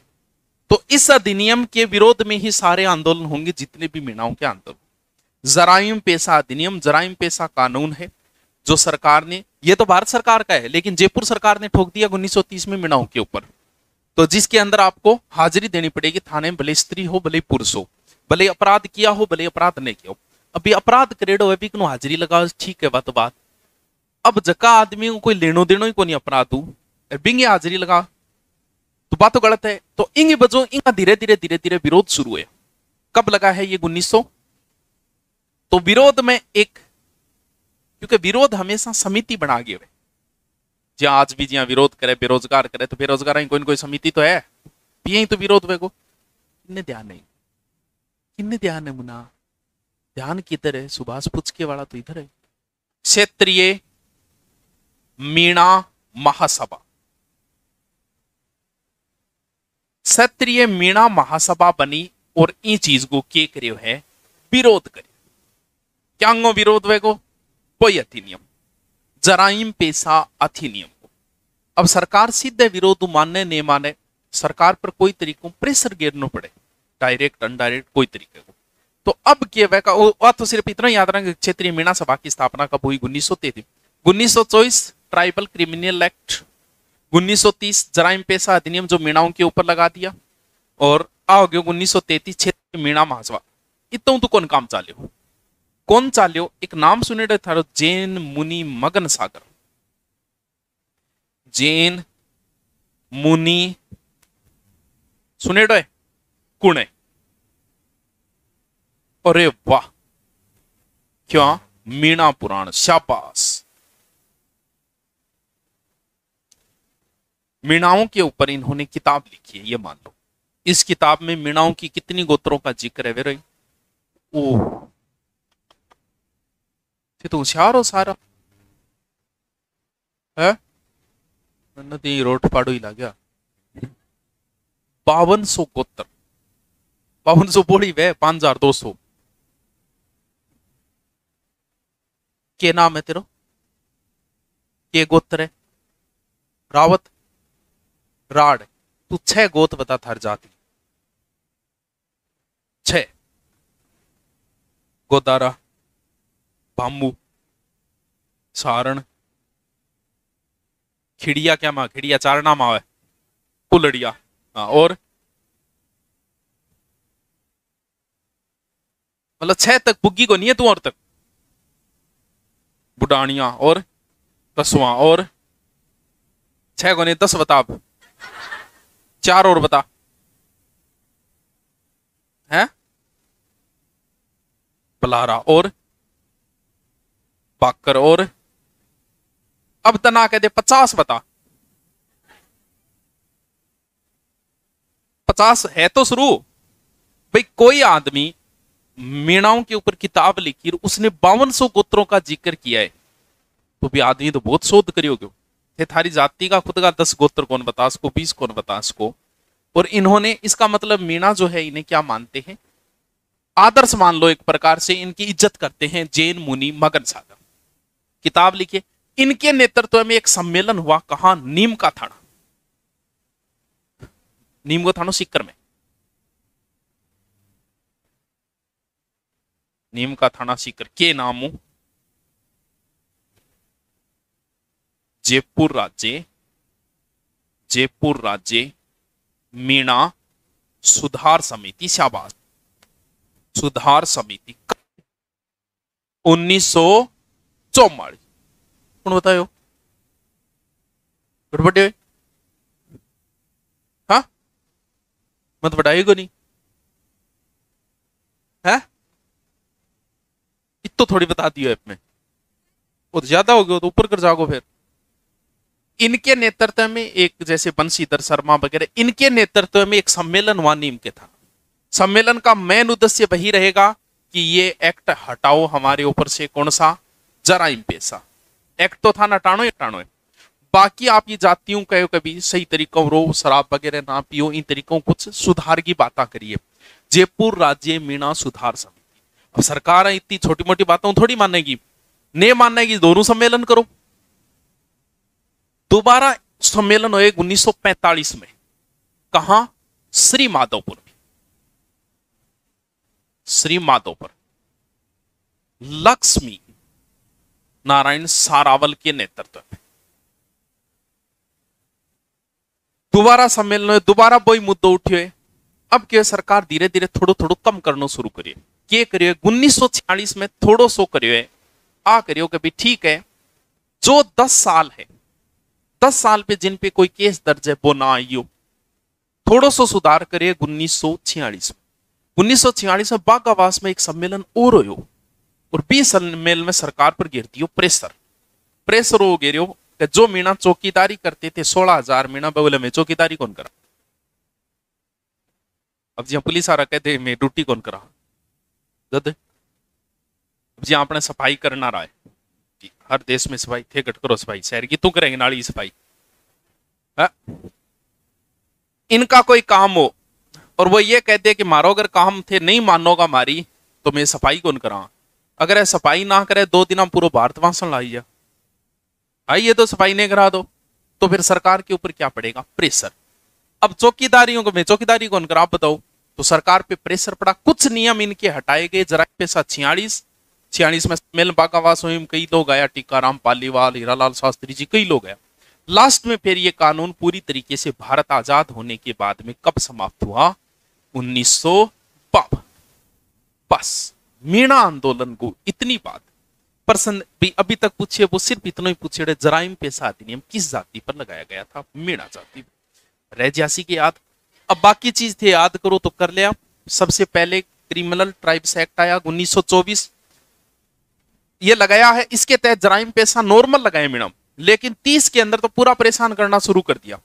A: तो इस अधिनियम के विरोध में ही सारे आंदोलन होंगे, जितने भी मीणाओं के आंदोलन। जराइम पेशा अधिनियम, जराइम पेशा कानून है जो सरकार ने, ये तो भारत सरकार का है, लेकिन जयपुर सरकार ने ठोक दिया 1930 में मीणाओं के ऊपर। तो जिसके अंदर आपको हाजिरी देनी पड़ेगी थाने में, भले स्त्री हो भले पुरुष हो, भले अपराध किया हो भले अपराध नहीं किया हो। अभी अपराध करेडो है भी हाजिरी लगाओ, ठीक है बात। अब जका आदमी को कोई लेनो देनो ही को नहीं अपराध हूं, बिंगे हाजिरी लगा तो बात तो गलत है। तो इंगे बजो इंगा धीरे धीरे विरोध शुरू है। कब लगा है ये 1900, तो विरोध में एक, क्योंकि विरोध हमेशा समिति बना गए हुए, जहां आज भी जहां विरोध करे बेरोजगार करे, तो बेरोजगार कोई न कोई समिति तो है, यही तो विरोध में को किन्ने ध्यान नहीं, किन्ने ध्यान है मुना, ध्यान किधर है, सुभाष पुचके वाला तो इधर है। क्षेत्रीय मीणा महासभा, क्षेत्रीय मीणा महासभा बनी और इन चीज को के करियो है, विरोध करे। क्या विरोध वे को, कोई अधिनियम, जराइम पेशा अधिनियम को। अब सरकार सीधे विरोध मानने नहीं माने, सरकार पर कोई तरीकों प्रेशर गिरना पड़े, डायरेक्ट अनडायरेक्ट कोई तरीके को। तो अब क्या तो सिर्फ इतना याद रखें, क्षेत्रीय मीणा सभा की स्थापना कब हुई, 1933। 1924 ट्राइबल क्रिमिनल एक्ट, 1930 जराइम पेशा अधिनियम जो मीणाओं के ऊपर लगा दिया, और आओ 1933 क्षेत्रीय मीणा महासभा। इतना तो कौन काम चाल्यो, कौन चाल्यो, एक नाम सुने थारो, जैन मुनि मगन सागर, जैन मुनि सुने कुणे। अरे वाह, क्या मीणा पुराण, शाबाश। मीणाओं के ऊपर इन्होंने किताब लिखी है, ये मान लो। इस किताब में मीणाओं की कितनी गोत्रों का जिक्र है वे, ओह तो होशियार हो सारा है, रोट पाड़ो ही ला गया। 5200 गोत्र, 5200 बोली वे 5200। के नाम है तेरो, के गोत्र है, रावत राड, तू 6 गोत बता थार जाति, 6, गोदारा, भामू, सारण, खिड़िया क्या माँ, खिड़िया चार नाम आवे, कुलड़िया। हाँ, और मतलब 6 तक पुग्गी को नहीं है तू और तक। बुडानिया और कसवा और 6 को नहीं, 10 बता अब। 4 और बता। है बलारा और बाकर और अब तना कह दे 50 बता। 50 है तो शुरू। भाई कोई आदमी मीणाओं के ऊपर किताब लिखी और उसने 5200 गोत्रों का जिक्र किया है, तो भी आदमी तो बहुत शोध करियोगे। थे थारी जाति का खुद का 10 गोत्र कौन बता उसको, 20 कौन बता उसको। और इन्होंने इसका मतलब मीणा जो है इन्हें क्या मानते हैं, आदर्श मान लो, एक प्रकार से इनकी इज्जत करते हैं जैन मुनि मगन सागर। किताब लिखे, इनके नेतृत्व में एक सम्मेलन हुआ, कहा, नीम का थाना, नीम का थाना सीकर में, नीम का थाना सीकर के नामों, जयपुर राज्य, जयपुर राज्य मीणा सुधार समिति, शाबाश, सुधार समिति 1944। कौन बतायो गड़बड़े। हाँ मत बढ़ाएगा नहीं है, इतो थोड़ी बता दियो ऐप में, वो तो ज्यादा हो गया तो ऊपर कर जाओगे फिर। इनके नेतृत्व में एक, जैसे बंशीधर शर्मा वगैरह, इनके नेतृत्व में एक सम्मेलन हुआ नीम के था। सम्मेलन का मेन उद्देश्य वही रहेगा कि ये एक्ट हटाओ हमारे ऊपर से, कौन सा, जराइम पेशा एक्ट तो था ना, हटानो हटानो है। बाकी आप ये जातियों कहो कभी सही तरीकों रो, शराब वगैरह ना पियो, इन तरीकों कुछ सुधार की बातें करिए। जयपुर राज्य मीणा सुधार समिति। अब सरकार इतनी छोटी मोटी बातों थोड़ी मानेगी, नहीं मानेगी, दोनों सम्मेलन करो। दोबारा सम्मेलन हुए 1945 में, कहा, श्री माधोपुर में, श्री माधोपुर, लक्ष्मी नारायण सारावल के नेतृत्व में दोबारा सम्मेलन हुए, दोबारा वही मुद्दे उठे। अब क्या सरकार धीरे धीरे थोड़ो थोड़ो कम करना शुरू करिए। क्या करिए, 1946 में थोड़ो सो करियो आ करियो कि भाई ठीक है, जो 10 साल है, 10 साल पे जिन पे कोई केस दर्ज है वो ना आइयो, थोड़ो सो सुधार करिए। 1946 में, 1946 में बागावास में एक सम्मेलन और हो, और 20 सम्मेलन में सरकार पर गिरती हो प्रेशर, प्रेशर हो गिरो कि जो मीणा चौकीदारी करते थे 16,000 मीणा बोले में चौकीदारी कौन करा। अब जी पुलिस आ रहा कहते मैं ड्यूटी कौन करा गद। अब जी आपने सफाई करना रहा है, हर देश में सफाई थे, गट करो सफाई, शहर की तू करेंगे नाली सफाई है? इनका कोई काम हो और वो ये कहते कि मारो अगर काम थे नहीं मानोगा मारी तो मैं सफाई कौन करा। अगर सफाई ना करे 2 दिन हम पूरा भारत वासन लाइए, आइए तो सफाई नहीं करा दो, तो फिर सरकार के ऊपर क्या पड़ेगा, प्रेशर। अब चौकीदारियों को मैं चौकीदारी कौन करा आप बताओ, तो सरकार पे प्रेशर पड़ा, कुछ नियम इनके हटाए गए। जरा पैसा 46 में मेल बागावास में कई लोग आया, टीकाराम पालीवाल, हीरालाल शास्त्री जी, कई लोग आया। लास्ट में फिर ये कानून पूरी तरीके से भारत आजाद होने के बाद में कब समाप्त हुआ, 1952। बस मीणा आंदोलन को इतनी बात पर्सन भी अभी तक पूछे, वो सिर्फ इतना ही पूछे, जराइम पेशा अधिनियम किस जाति पर लगाया गया था, मीणा जाति। रह जासी की याद, अब बाकी चीज थे याद करो तो कर लिया। सबसे पहले क्रिमिनल ट्राइब्स एक्ट आया 1924, ये लगाया है, इसके तहत जराइम पेशा नॉर्मल लगाए मीणा, लेकिन 30 के अंदर तो पूरा परेशान करना शुरू कर दिया,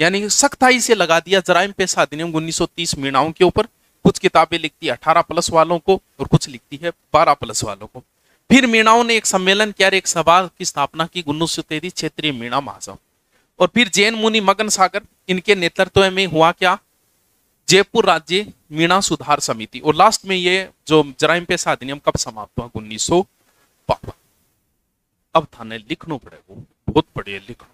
A: यानी सख्ताई से लगा दिया जराइम पेशा अधिनियम 1930 मीणाओं के ऊपर। कुछ किताबें लिखती है 18+ वालों को और कुछ लिखती है 12+ वालों को। फिर मीणाओं ने एक सम्मेलन किया, एक सभा की स्थापना की 1933 क्षेत्रीय मीणा महासभा। और फिर जैन मुनि मगन सागर, इनके नेतृत्व में हुआ क्या, जयपुर राज्य मीणा सुधार समिति। और लास्ट में ये जो जराइम पेशा अधिनियम कब समाप्त हुआ, 1952। अब थाने लिखना पड़ेगा, बहुत बढ़िया लिखना।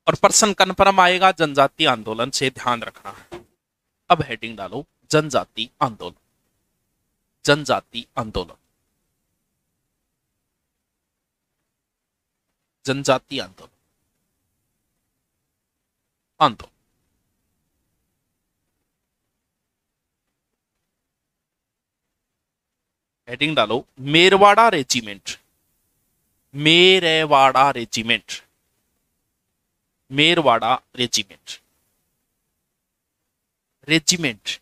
A: और पर्सन कन्फर्म आएगा, जनजाति आंदोलन से ध्यान रखना। अब हेडिंग डालो, जनजाति आंदोलन, जनजाति आंदोलन। जनजाति आंदोलन, आंदोलन। हेडिंग डालो Merwara regiment, Merwara regiment, Merwara regiment, regiment,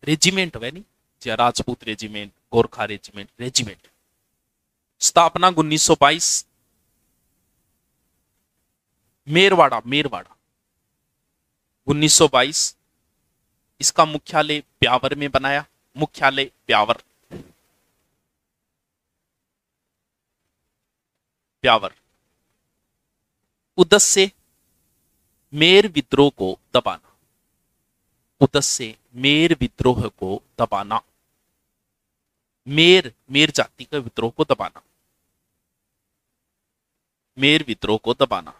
A: regiment वह नहीं जी, Rajput regiment, Gorkha regiment, regiment. स्थापना 1922, मेरवाड़ा, मेरवाड़ा 1922। इसका मुख्यालय ब्यावर में बनाया, मुख्यालय ब्यावर, ब्यावर। उद्देश्य मेर विद्रोह को दबाना, उद्देश्य मेर विद्रोह को दबाना, मेर, मेर जाति का विद्रोह को दबाना, मेर विद्रोह को दबाना।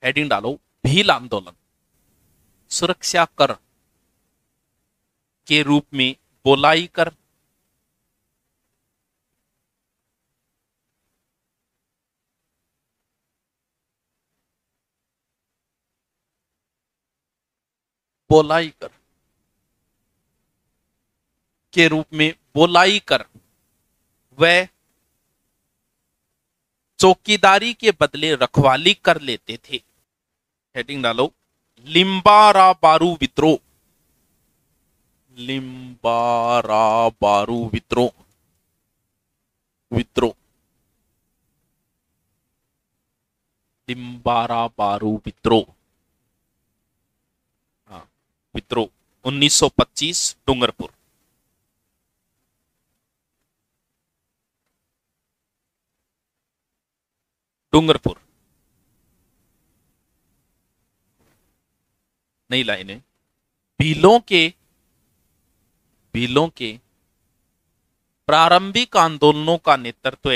A: हेडिंग डालो भील आंदोलन, सुरक्षा कर के रूप में बोलाई कर, बोलाई कर के रूप में बोलाई कर वह चौकीदारी के बदले रखवाली कर लेते थे। हेडिंग डालो लिम्बारा बारू विद्रोह, लिम्बारा बारू विद्रोह, विद्रोह, लिम्बारा बारू विद्रोह, हाँ विद्रोह 1925 डूंगरपुर। डूंगरपुर, नई लाइनें। भीलों के, भीलों के प्रारंभिक आंदोलनों का नेतृत्व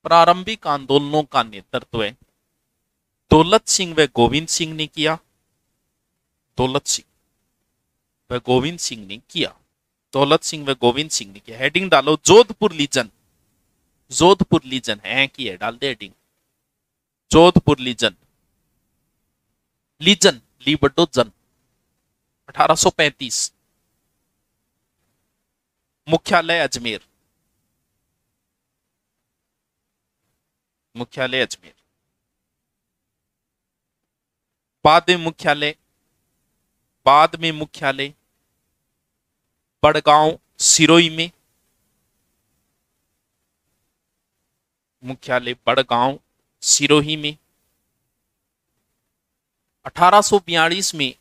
A: प्रारंभिक आंदोलनों का नेतृत्व दौलत सिंह व गोविंद सिंह ने किया, दौलत सिंह व गोविंद सिंह ने किया, दौलत सिंह व गोविंद सिंह ने किया। हेडिंग डालो जोधपुर लीजन, जोधपुर लीजन है कि है, डाल दे हेडिंग जोधपुर लीजन, लीजन ली बड्डो जन 1835। मुख्यालय अजमेर, मुख्यालय अजमेर। बाद में मुख्यालय, बाद में मुख्यालय बड़गांव सिरोही में, मुख्यालय बड़गांव सिरोही में। 1842 में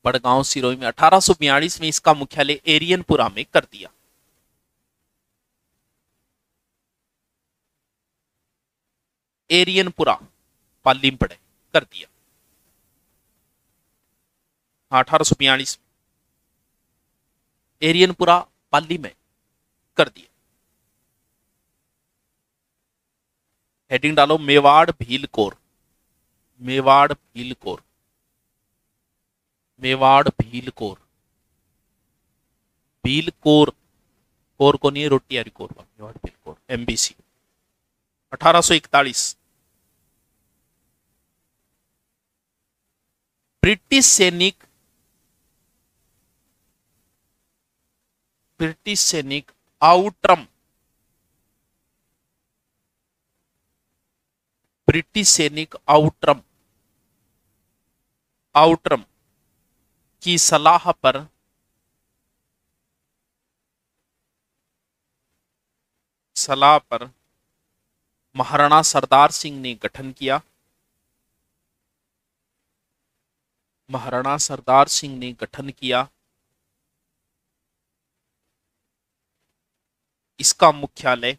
A: बड़गांव सिरोही में, 1842 में इसका मुख्यालय एरियनपुरा में कर दिया। एरियनपुरा पाली में पड़े कर दिया, 1842 एरियनपुरा पाली में कर दिया। हेडिंग डालो Mewar Bhil core, Mewar Bhil core, Mewar Bhil core, Bhil core, core को नहीं रोटी यारी core, Mewar Bhil core MBC. 1841 British सैनिक, ब्रिटिश सैनिक आउट्रम, ब्रिटिश सैनिक आउट्रम, आउट्रम की सलाह पर महाराणा सरदार सिंह ने गठन किया, महाराणा सरदार सिंह ने गठन किया। इसका मुख्यालय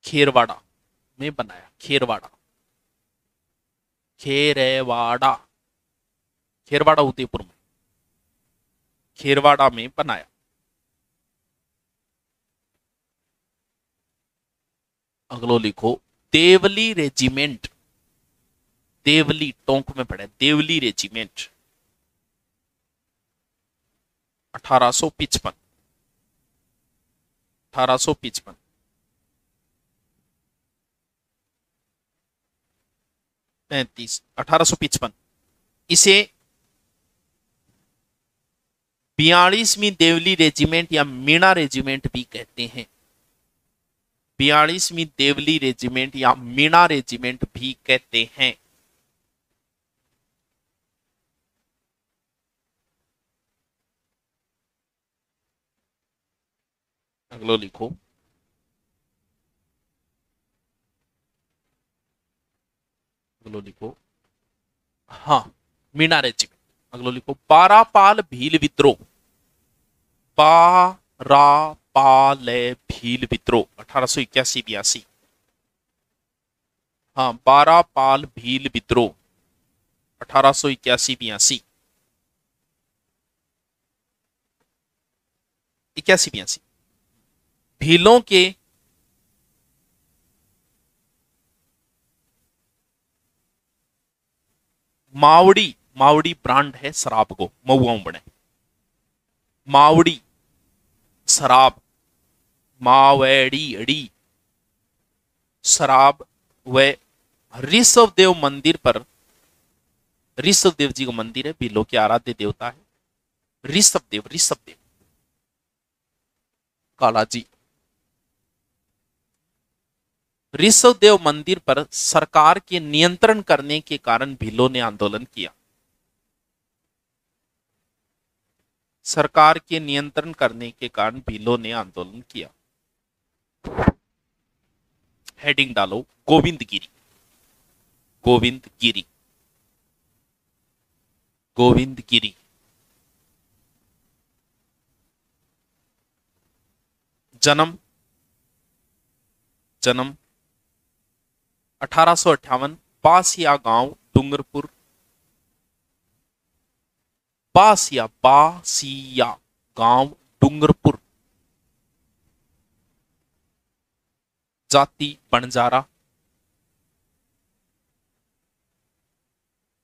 A: खेरवाड़ा में बनाया, खेरवाड़ा, खेरवाड़ा, खेरवाड़ा उदयपुर में, खेरवाड़ा में बनाया। अगलो लिखो देवली रेजिमेंट, देवली टोंक में पड़े, देवली रेजिमेंट 1855, 1855, 1855। इसे 42वीं देवली रेजिमेंट या मीणा रेजिमेंट भी कहते हैं। 42वीं देवली रेजिमेंट या मीणा रेजिमेंट भी कहते हैं। अगलो लिखो, अगलो लिखो, हाँ मीणा रेजिमेंट। अगलो लिखो, बारापाल भील विद्रोह, बारापाल भील विद्रोह 1881-82। हाँ, बारापाल भील विद्रोह 1881-82, 81-82। भीलों के मावड़ी, मावड़ी ब्रांड है शराब को, मऊआऊ बने, मावड़ी शराब, मावेड़ी अड़ी शराब। व ऋषभ देव मंदिर पर, ऋषभ देव जी का मंदिर है, भीलों के आराध्य देवता है ऋषभ देव, ऋषभ देव काला जी। ऋषभ देव मंदिर पर सरकार के नियंत्रण करने के कारण भीलों ने आंदोलन किया। सरकार के नियंत्रण करने के कारण भीलों ने आंदोलन किया। हेडिंग डालो, गोविंदगिरी, गोविंदगिरी, गोविंदगिरी। जन्म, जन्म 1858, बासिया गांव डूंगरपुर, बासिया, बासिया गांव डूंगरपुर। जाति बंजारा,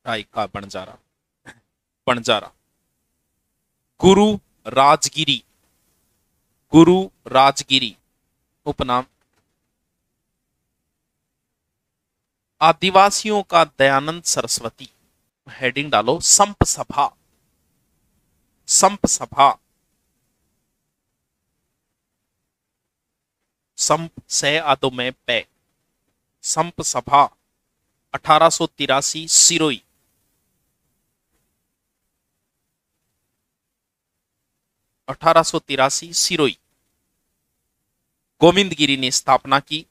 A: रायका बंजारा, बंजारा। गुरु राजगिरी, गुरु राजगिरी उपनाम। आदिवासियों का दयानंद सरस्वती। हेडिंग डालो, संप सभा, संप सभा, संप से आदो में पे, संप सभा 1883 सिरोई, 1883 सिरोई। गोविंदगिरी ने स्थापना की,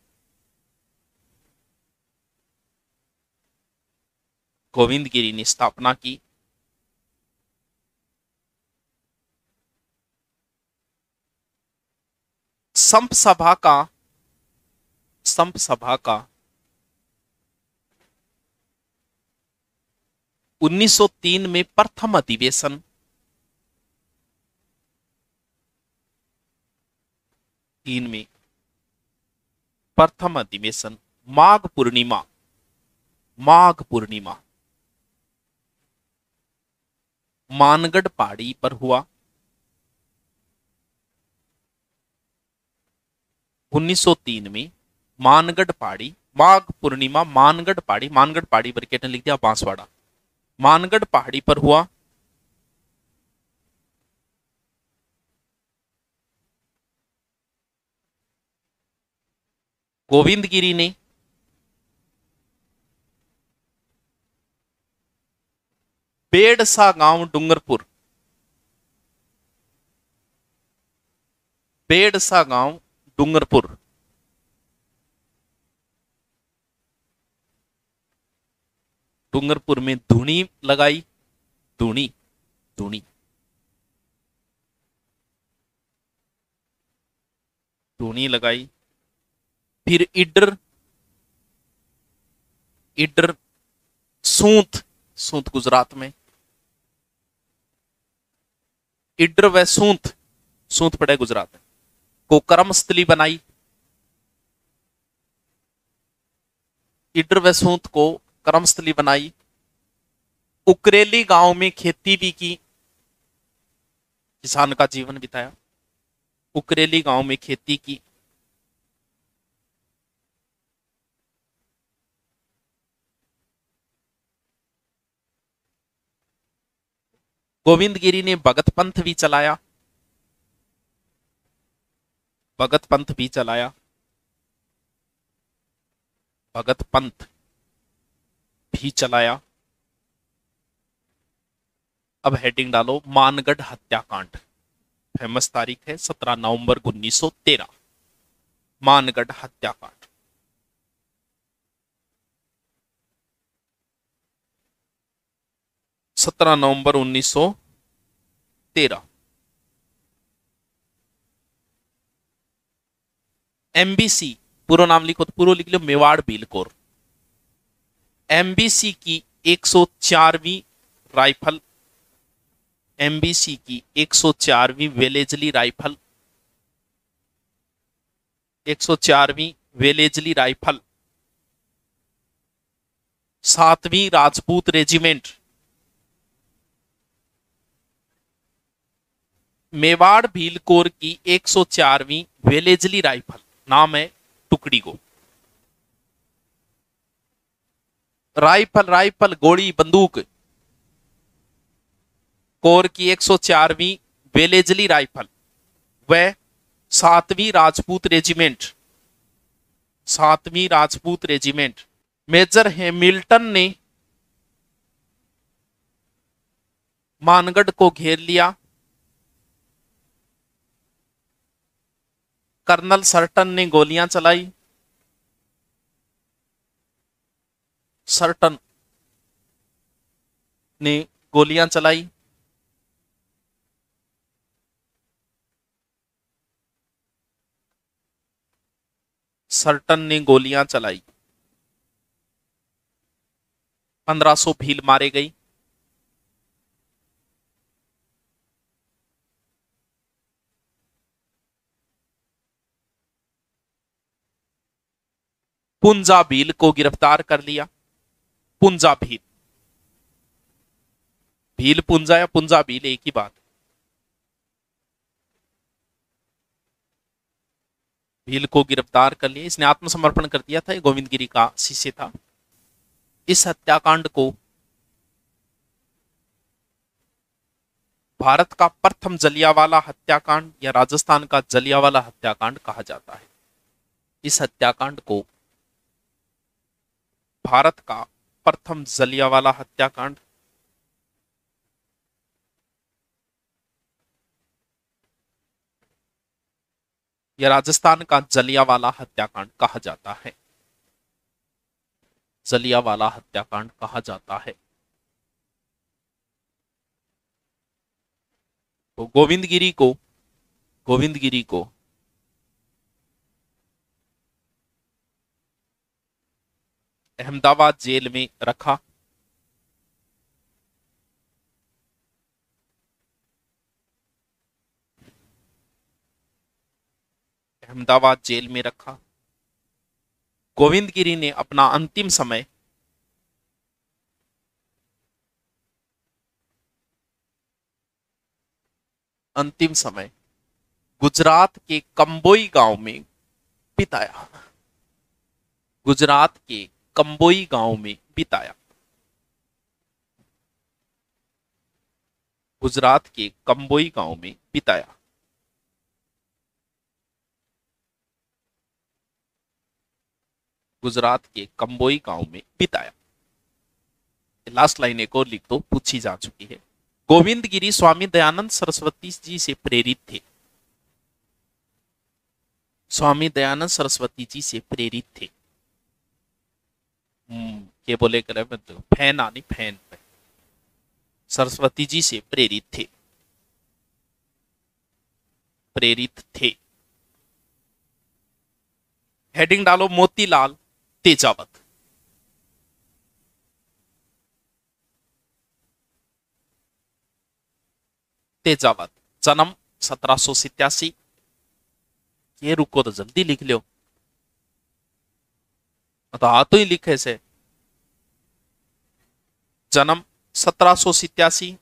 A: गोविंदगिरी ने स्थापना की। संप सभा का, संप सभा का 1903 में प्रथम अधिवेशन, तीन में प्रथम अधिवेशन माघ पूर्णिमा, माघ पूर्णिमा मानगढ़ पहाड़ी पर हुआ। 1903 में मानगढ़ पहाड़ी, माघ पूर्णिमा मानगढ़ पहाड़ी, मानगढ़ पहाड़ी ब्रैकेट ने लिख दिया बांसवाड़ा, मानगढ़ पहाड़ी पर हुआ। गोविंदगिरी ने बेड़सा गांव डूंगरपुर, बेड़सा गांव डूंगरपुर डूंगरपुर में धुनी लगाई, धुनी, धुनी, धुनी लगाई। फिर इडर, इडर सूंत, सूंत गुजरात में, इडर व सूंत, सूंत पड़े गुजरात को कर्मस्थली बनाई। इडर व सूत को कर्मस्थली बनाई। उकरेली गांव में खेती भी की, किसान का जीवन बिताया। उकरेली गांव में खेती की। गोविंद गिरी ने भगत पंथ भी चलाया। भगत पंथ भी चलाया। भगत पंथ भी चलाया। अब हेडिंग डालो मानगढ़ हत्याकांड। फेमस तारीख है 17 नवंबर 1913। मानगढ़ हत्याकांड। 17 नवंबर 1913। एमबीसी पूरा नाम लिखो तो पूरा लिख लो, मेवाड़ बिलकोर। एमबीसी की 104वीं राइफल, एमबीसी की 104वीं वेलेजली राइफल, 104वीं वेलेजली राइफल, 7वीं राजपूत रेजिमेंट, मेवाड़ भीलकोर की 104वीं वेलेजली राइफल, नाम है टुकड़ी को। राइफल राइफल गोली बंदूक, कोर की 104वीं वेलेजली राइफल व 7वीं राजपूत रेजिमेंट, 7वीं राजपूत रेजिमेंट। मेजर हैमिल्टन ने मानगढ़ को घेर लिया। कर्नल सर्टन ने गोलियां चलाई। सर्टन ने गोलियां चलाई। सर्टन ने गोलियां चलाई। 1500 भील मारे गई। पुंजा भील को गिरफ्तार कर लिया। पुंजा भील, भील पुंजा या पुंजा भील एक ही बात। भील को गिरफ्तार कर लिया। इसने आत्मसमर्पण कर दिया था, गोविंद गिरी का शिष्य था। इस हत्याकांड को भारत का प्रथम जलियांवाला हत्याकांड या राजस्थान का जलियांवाला हत्याकांड कहा जाता है। इस हत्याकांड को भारत का प्रथम जलियांवाला हत्याकांड या राजस्थान का जलियांवाला हत्याकांड कहा जाता है। जलियांवाला हत्याकांड कहा जाता है। तो गोविंद गिरी को अहमदाबाद जेल में रखा। अहमदाबाद जेल में रखा। गोविंद गिरी ने अपना अंतिम समय गुजरात के कंबोई गांव में बिताया। गुजरात के कंबोई गांव में बिताया। गुजरात के कंबोई गांव में बिताया। गुजरात के कंबोई गांव में बिताया। लास्ट लाइन एक और लिख दो, पूछी जा चुकी है। गोविंद गिरी स्वामी दयानंद सरस्वती जी से प्रेरित थे। स्वामी दयानंद सरस्वती जी से प्रेरित थे। ये बोले करे फैन आनी फैन पे सरस्वती जी से प्रेरित थे। प्रेरित थे। हेडिंग डालो मोतीलाल तेजावत। तेजावत जन्म 1787। ये रुको तो जल्दी लिख लो। तो आ तो ही लिखे से। जन्म 1787,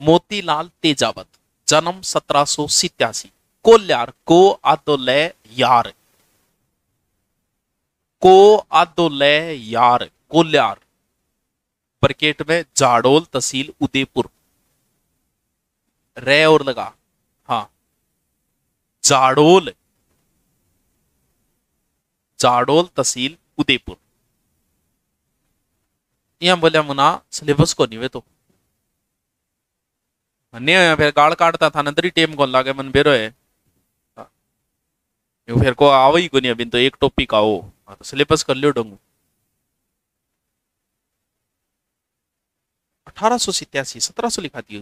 A: मोतीलाल तेजावत, जन्म 1787, कोल्यार, को आदोलय यार, को आदोलय यार, कोल्यार, ब्रैकेट में जाडोल, तहसील उदयपुर, रे और लगा, हाँ, जाडोल, जाडोल तहसील उदयपुर। यहाँ बोलिया मुना सिलेबस को नहीं वे तो नहीं, फिर गाड़ काटता था नंदरी टेम कौन लागे मन बेरो है। यूं फिर को आओ ही को नहीं, अभी तो एक टॉपिक आओ, तो सिलेबस कर लियो डोंगू। 1887, 1700 लिखा दिया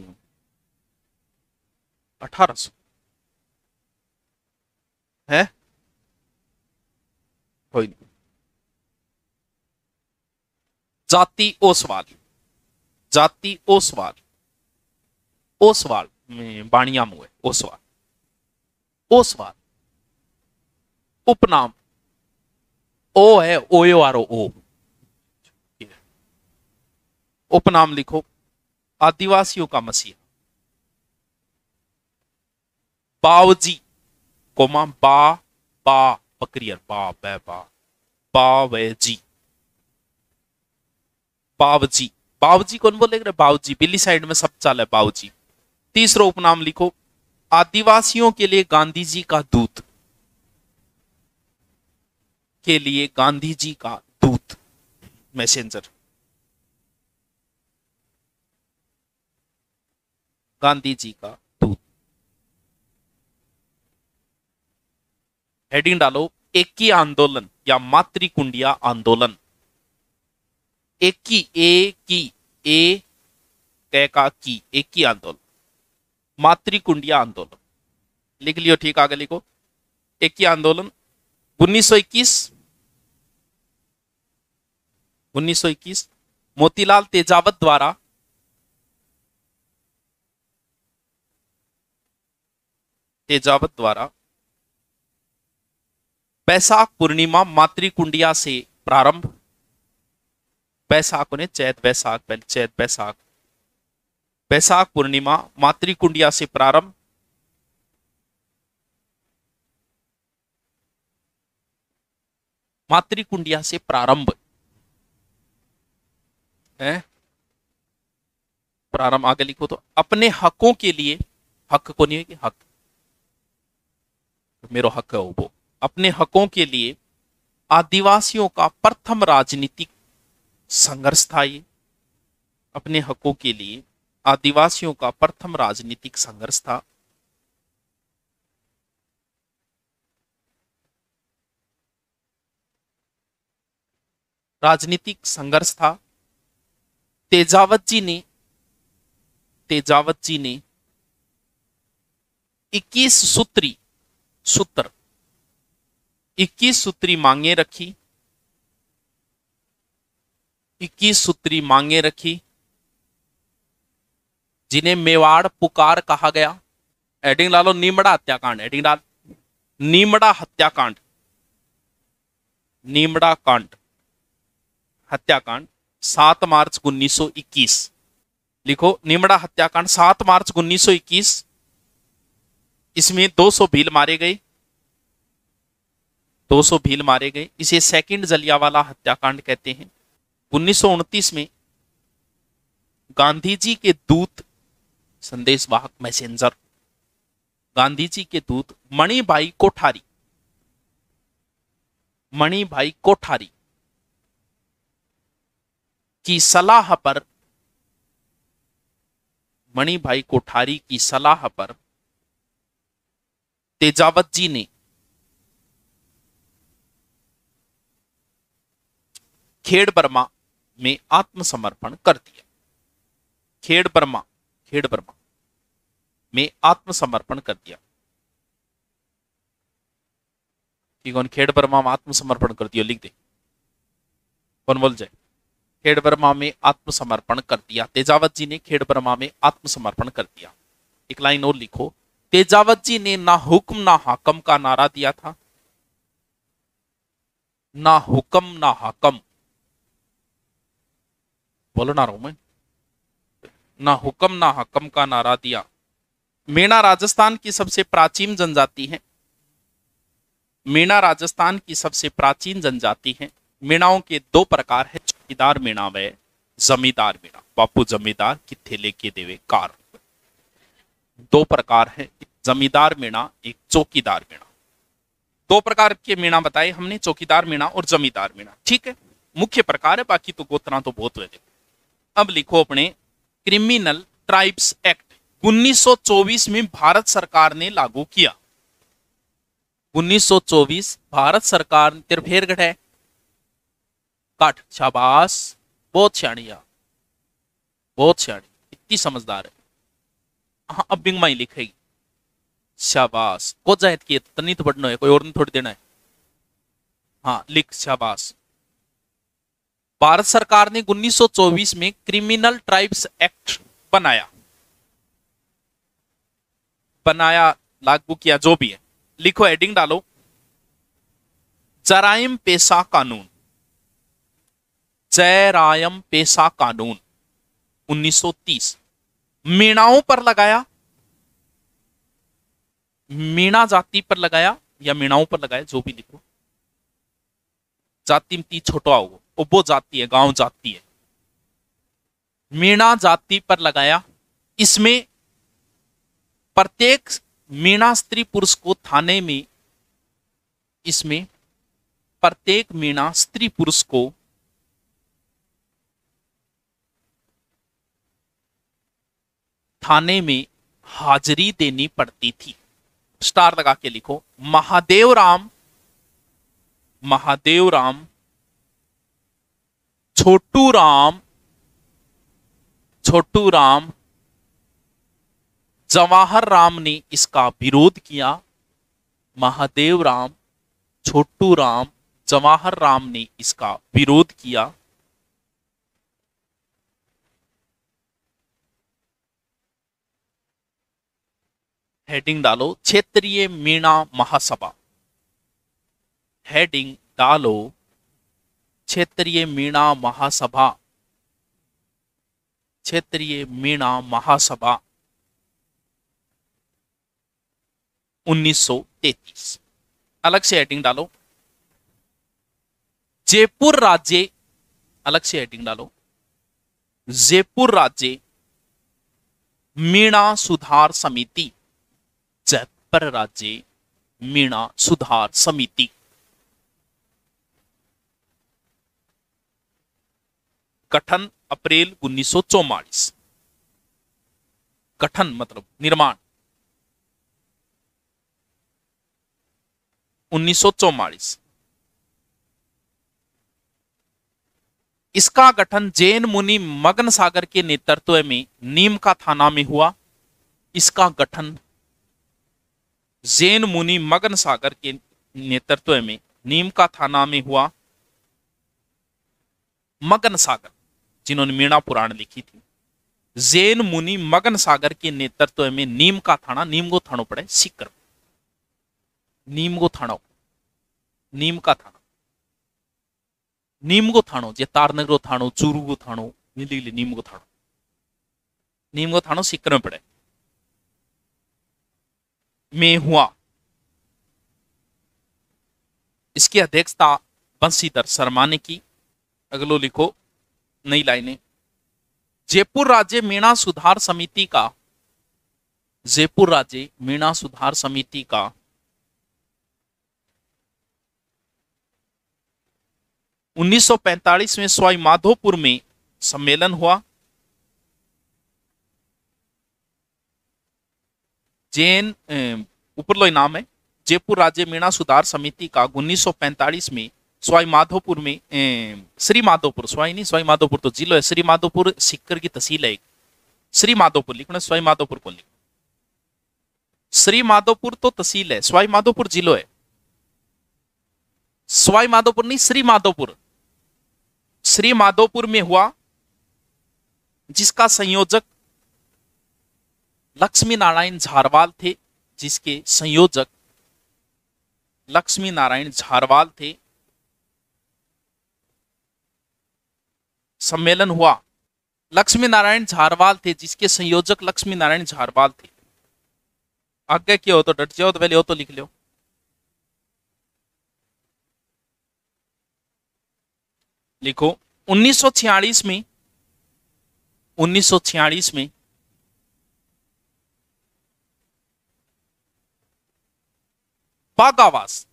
A: 1800 है, कोई नहीं। जाति ओसवाल, जाति ओसवाल, ओसवाल में बाणिया मुए, ओसवाल, ओसवाल, उपनाम, ओ है ओयो आरो ओ, उपनाम लिखो, आदिवासियों का मसीहा, बावजी, कोमा बा, बा बकरियर, बा बे बा, बावजी, बावजी, बावजी कौन बोले रे, बावजी बिल्ली साइड में सब चाल है बावजी। तीसरा उपनाम लिखो, आदिवासियों के लिए गांधी जी का दूत, के लिए गांधी जी का दूत, मैसेंजर, गांधी जी का दूत। हेडिंग डालो, एकी आंदोलन या मातृकुंडिया आंदोलन, एकी, ए की, ए कै का की, एकी आंदोलन, मातृकुंडिया आंदोलन, लिख लियो ठीक, आगे लिखो, एकी आंदोलन 1921, 1921 मोतीलाल तेजावत द्वारा, तेजावत द्वारा बैसाख पूर्णिमा मातृकुंडिया से प्रारंभ, बैसाख ने चैत बैसाख, पहले चैत बैसाख, बैसाख पूर्णिमा मातृकुंडिया से प्रारंभ, मातृकुंडिया से प्रारंभ है, प्रारंभ, आगे लिखो तो अपने हकों के लिए, हक को नहीं है कि हक, मेरो हक है वो, अपने हकों के लिए आदिवासियों का प्रथम राजनीतिक संघर्ष था ये, अपने हकों के लिए आदिवासियों का प्रथम राजनीतिक संघर्ष था। राजनीतिक संघर्ष था। तेजावत जी ने, तेजावत जी ने 21 सूत्री सूत्र, 21 सूत्री मांगे रखी, 21 सूत्री मांगे रखी, जिन्हें मेवाड़ पुकार कहा गया। हेडिंग डालो, नीमड़ा हत्याकांड, हेडिंग डाल, नीमड़ा हत्याकांड, नीमड़ा कांड, हत्याकांड 7 मार्च 1921, लिखो नीमड़ा हत्याकांड 7 मार्च 1921। इसमें 200 भील मारे गए, 200 भील मारे गए, इसे सेकंड जलियांवाला हत्याकांड कहते हैं। 1929 में गांधी जी के दूत, संदेशवाहक, मैसेंजर, गांधी जी के दूत मणिभाई कोठारी, मणिभाई कोठारी की सलाह पर, मणिभाई कोठारी की सलाह पर तेजावत जी ने खेड़ बर्मा में आत्मसमर्पण कर दिया। खेड़ बर्मा, खेड़ बर्मा में आत्मसमर्पण कर दिया। ठीक है, खेड़ बर्मा में आत्मसमर्पण कर दिया, लिख दे, कौन बोल जाए, खेड़ बर्मा में आत्मसमर्पण कर दिया। तेजावत जी ने खेड़ बर्मा में आत्मसमर्पण कर दिया। एक लाइन और लिखो, तेजावत जी ने ना हुक्म ना हाकम का नारा दिया था। ना हुक्म ना हाकम, बोलो ना रहा हूं मैं, ना हुक्म ना हाकम का नारा दिया। मीणा राजस्थान की सबसे प्राचीन जनजाति है। मीणा राजस्थान की सबसे प्राचीन जनजाति है। मीणाओं के दो प्रकार है, चौकीदार मीणा व जमींदार मीणा। बापू जमींदार किथे लेके देवे कार। दो प्रकार है, एक जमींदार मीणा, एक चौकीदार मीणा। दो प्रकार के मीणा बताए हमने, चौकीदार मीणा और जमींदार मीणा। ठीक है, मुख्य प्रकार है, बाकी तो गोत्रा तो बहुत हुए। अब लिखो अपने, क्रिमिनल ट्राइब्स एक्ट 1924 में भारत सरकार ने लागू किया। 1924 भारत सरकार तेरे फेर गठ है काट, शाबाश, बहुत सियाणिया, बहुत सियाणी, इतनी समझदार है। हाँ, अब बिंग माई लिखेगी, शाबाश। को जायत की तनी तो बढ़ना है, कोई और नहीं थोड़ी देना है। हाँ लिख, शाबाश। भारत सरकार ने 1924 में क्रिमिनल ट्राइब्स एक्ट बनाया, लागू किया, जो भी है। लिखो, हेडिंग डालो, जराइम पेशा कानून। जराइम पेशा कानून 1930 मीणाओं पर लगाया, मीणा जाति पर लगाया या मीणाओं पर लगाया, जो भी लिखो। जाति में ती छोटा होगा, वो जाति है, गांव जाति है। मीणा जाति पर लगाया। इसमें प्रत्येक मीणा स्त्री पुरुष को थाने में, इसमें प्रत्येक मीणा स्त्री पुरुष को थाने में हाजिरी देनी पड़ती थी। स्टार लगा के लिखो, महादेव राम, महादेव राम, छोटू राम, छोटू राम, जवाहर राम ने इसका विरोध किया। महादेव राम, छोटू राम, जवाहर राम ने इसका विरोध किया। हेडिंग डालो, क्षेत्रीय मीणा महासभा। हेडिंग डालो, क्षेत्रीय मीणा महासभा। क्षेत्रीय मीणा महासभा 1933। अलग से हेडिंग डालो, जयपुर राज्य। अलग से हेडिंग डालो, जयपुर राज्य मीणा सुधार समिति। जयपुर राज्य मीणा सुधार समिति। गठन अप्रैल 1944। गठन मतलब निर्माण 1944। इसका गठन जैन मुनि मगन सागर के नेतृत्व में नीम का थाना में हुआ। इसका गठन जैन मुनि मगन सागर के नेतृत्व में नीम का थाना में हुआ। मगन सागर जिन्होंने मीणा पुराण लिखी थी, जैन मुनि मगन सागर के नेतृत्व में नीम का थाना, नीम गो थानो पड़े सीकर, नीम गो थानो, नीम का थाना, नीम गो थानो, जे तारनगरो थानो, चूरू गो थानो, मिली नीम गो थानो, नीम गो थानो सीकर में पड़े में हुआ। इसकी अध्यक्षता बंशीधर शर्मा ने की। अगलो लिखो, नई लाइनें, जयपुर राज्य मीणा सुधार समिति का, जयपुर राज्य मीणा सुधार समिति का 1945 में सवाई माधोपुर में सम्मेलन हुआ। जैन ऊपरलो नाम है, जयपुर राज्य मीणा सुधार समिति का 1945 में सवाई माधोपुर में, श्री माधोपुर, सवाई नहीं, सवाई माधोपुर तो जिलो है, श्री माधोपुर सीकर की तहसील है। श्री माधोपुर लिखना, सवाई माधोपुर को लिखो। श्री माधोपुर तो तहसील है, सवाई माधोपुर जिलो है। सवाई माधोपुर नहीं, श्री माधोपुर, श्री माधोपुर में हुआ, जिसका संयोजक लक्ष्मी नारायण झारवाल थे, जिसके संयोजक लक्ष्मी नारायण झारवाल थे। सम्मेलन हुआ, लक्ष्मी नारायण झारवाल थे, जिसके संयोजक लक्ष्मी नारायण झारवाल थे। आगे क्या हो तो डट जाओ, तो पहले हो तो लिख लो। लिखो 1946 में, 1946 में बागावास,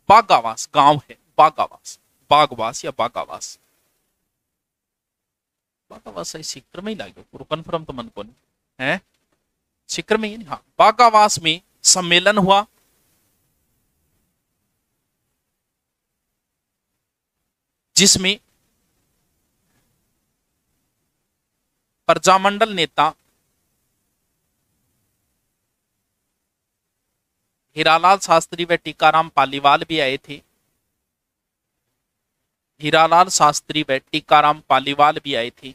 A: बागावास गांव है, बागावास, बागवास या बागावास, बागावास है सिक्कर में ही लागे, पूरा कन्फर्म तो मन को नहीं है, सिक्कर में ही नहीं, हाँ बागावास में सम्मेलन हुआ, जिसमें प्रजामंडल नेता हीरालाल शास्त्री व टीकाराम पालीवाल भी आए थे, हीरालाल शास्त्री व टीकाराम पालीवाल भी आए थे,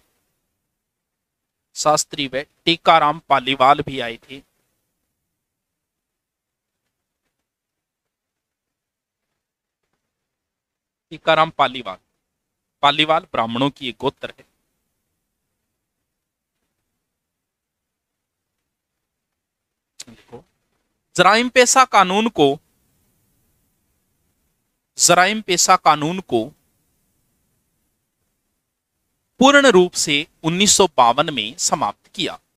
A: शास्त्री व टीकाराम पालीवाल भी आए थे। टीकाराम पालीवाल, पालीवाल ब्राह्मणों की एक गोत्र है। देखो जराइम पेशा कानून को, जराइम पेशा कानून को पूर्ण रूप से 1952 में समाप्त किया।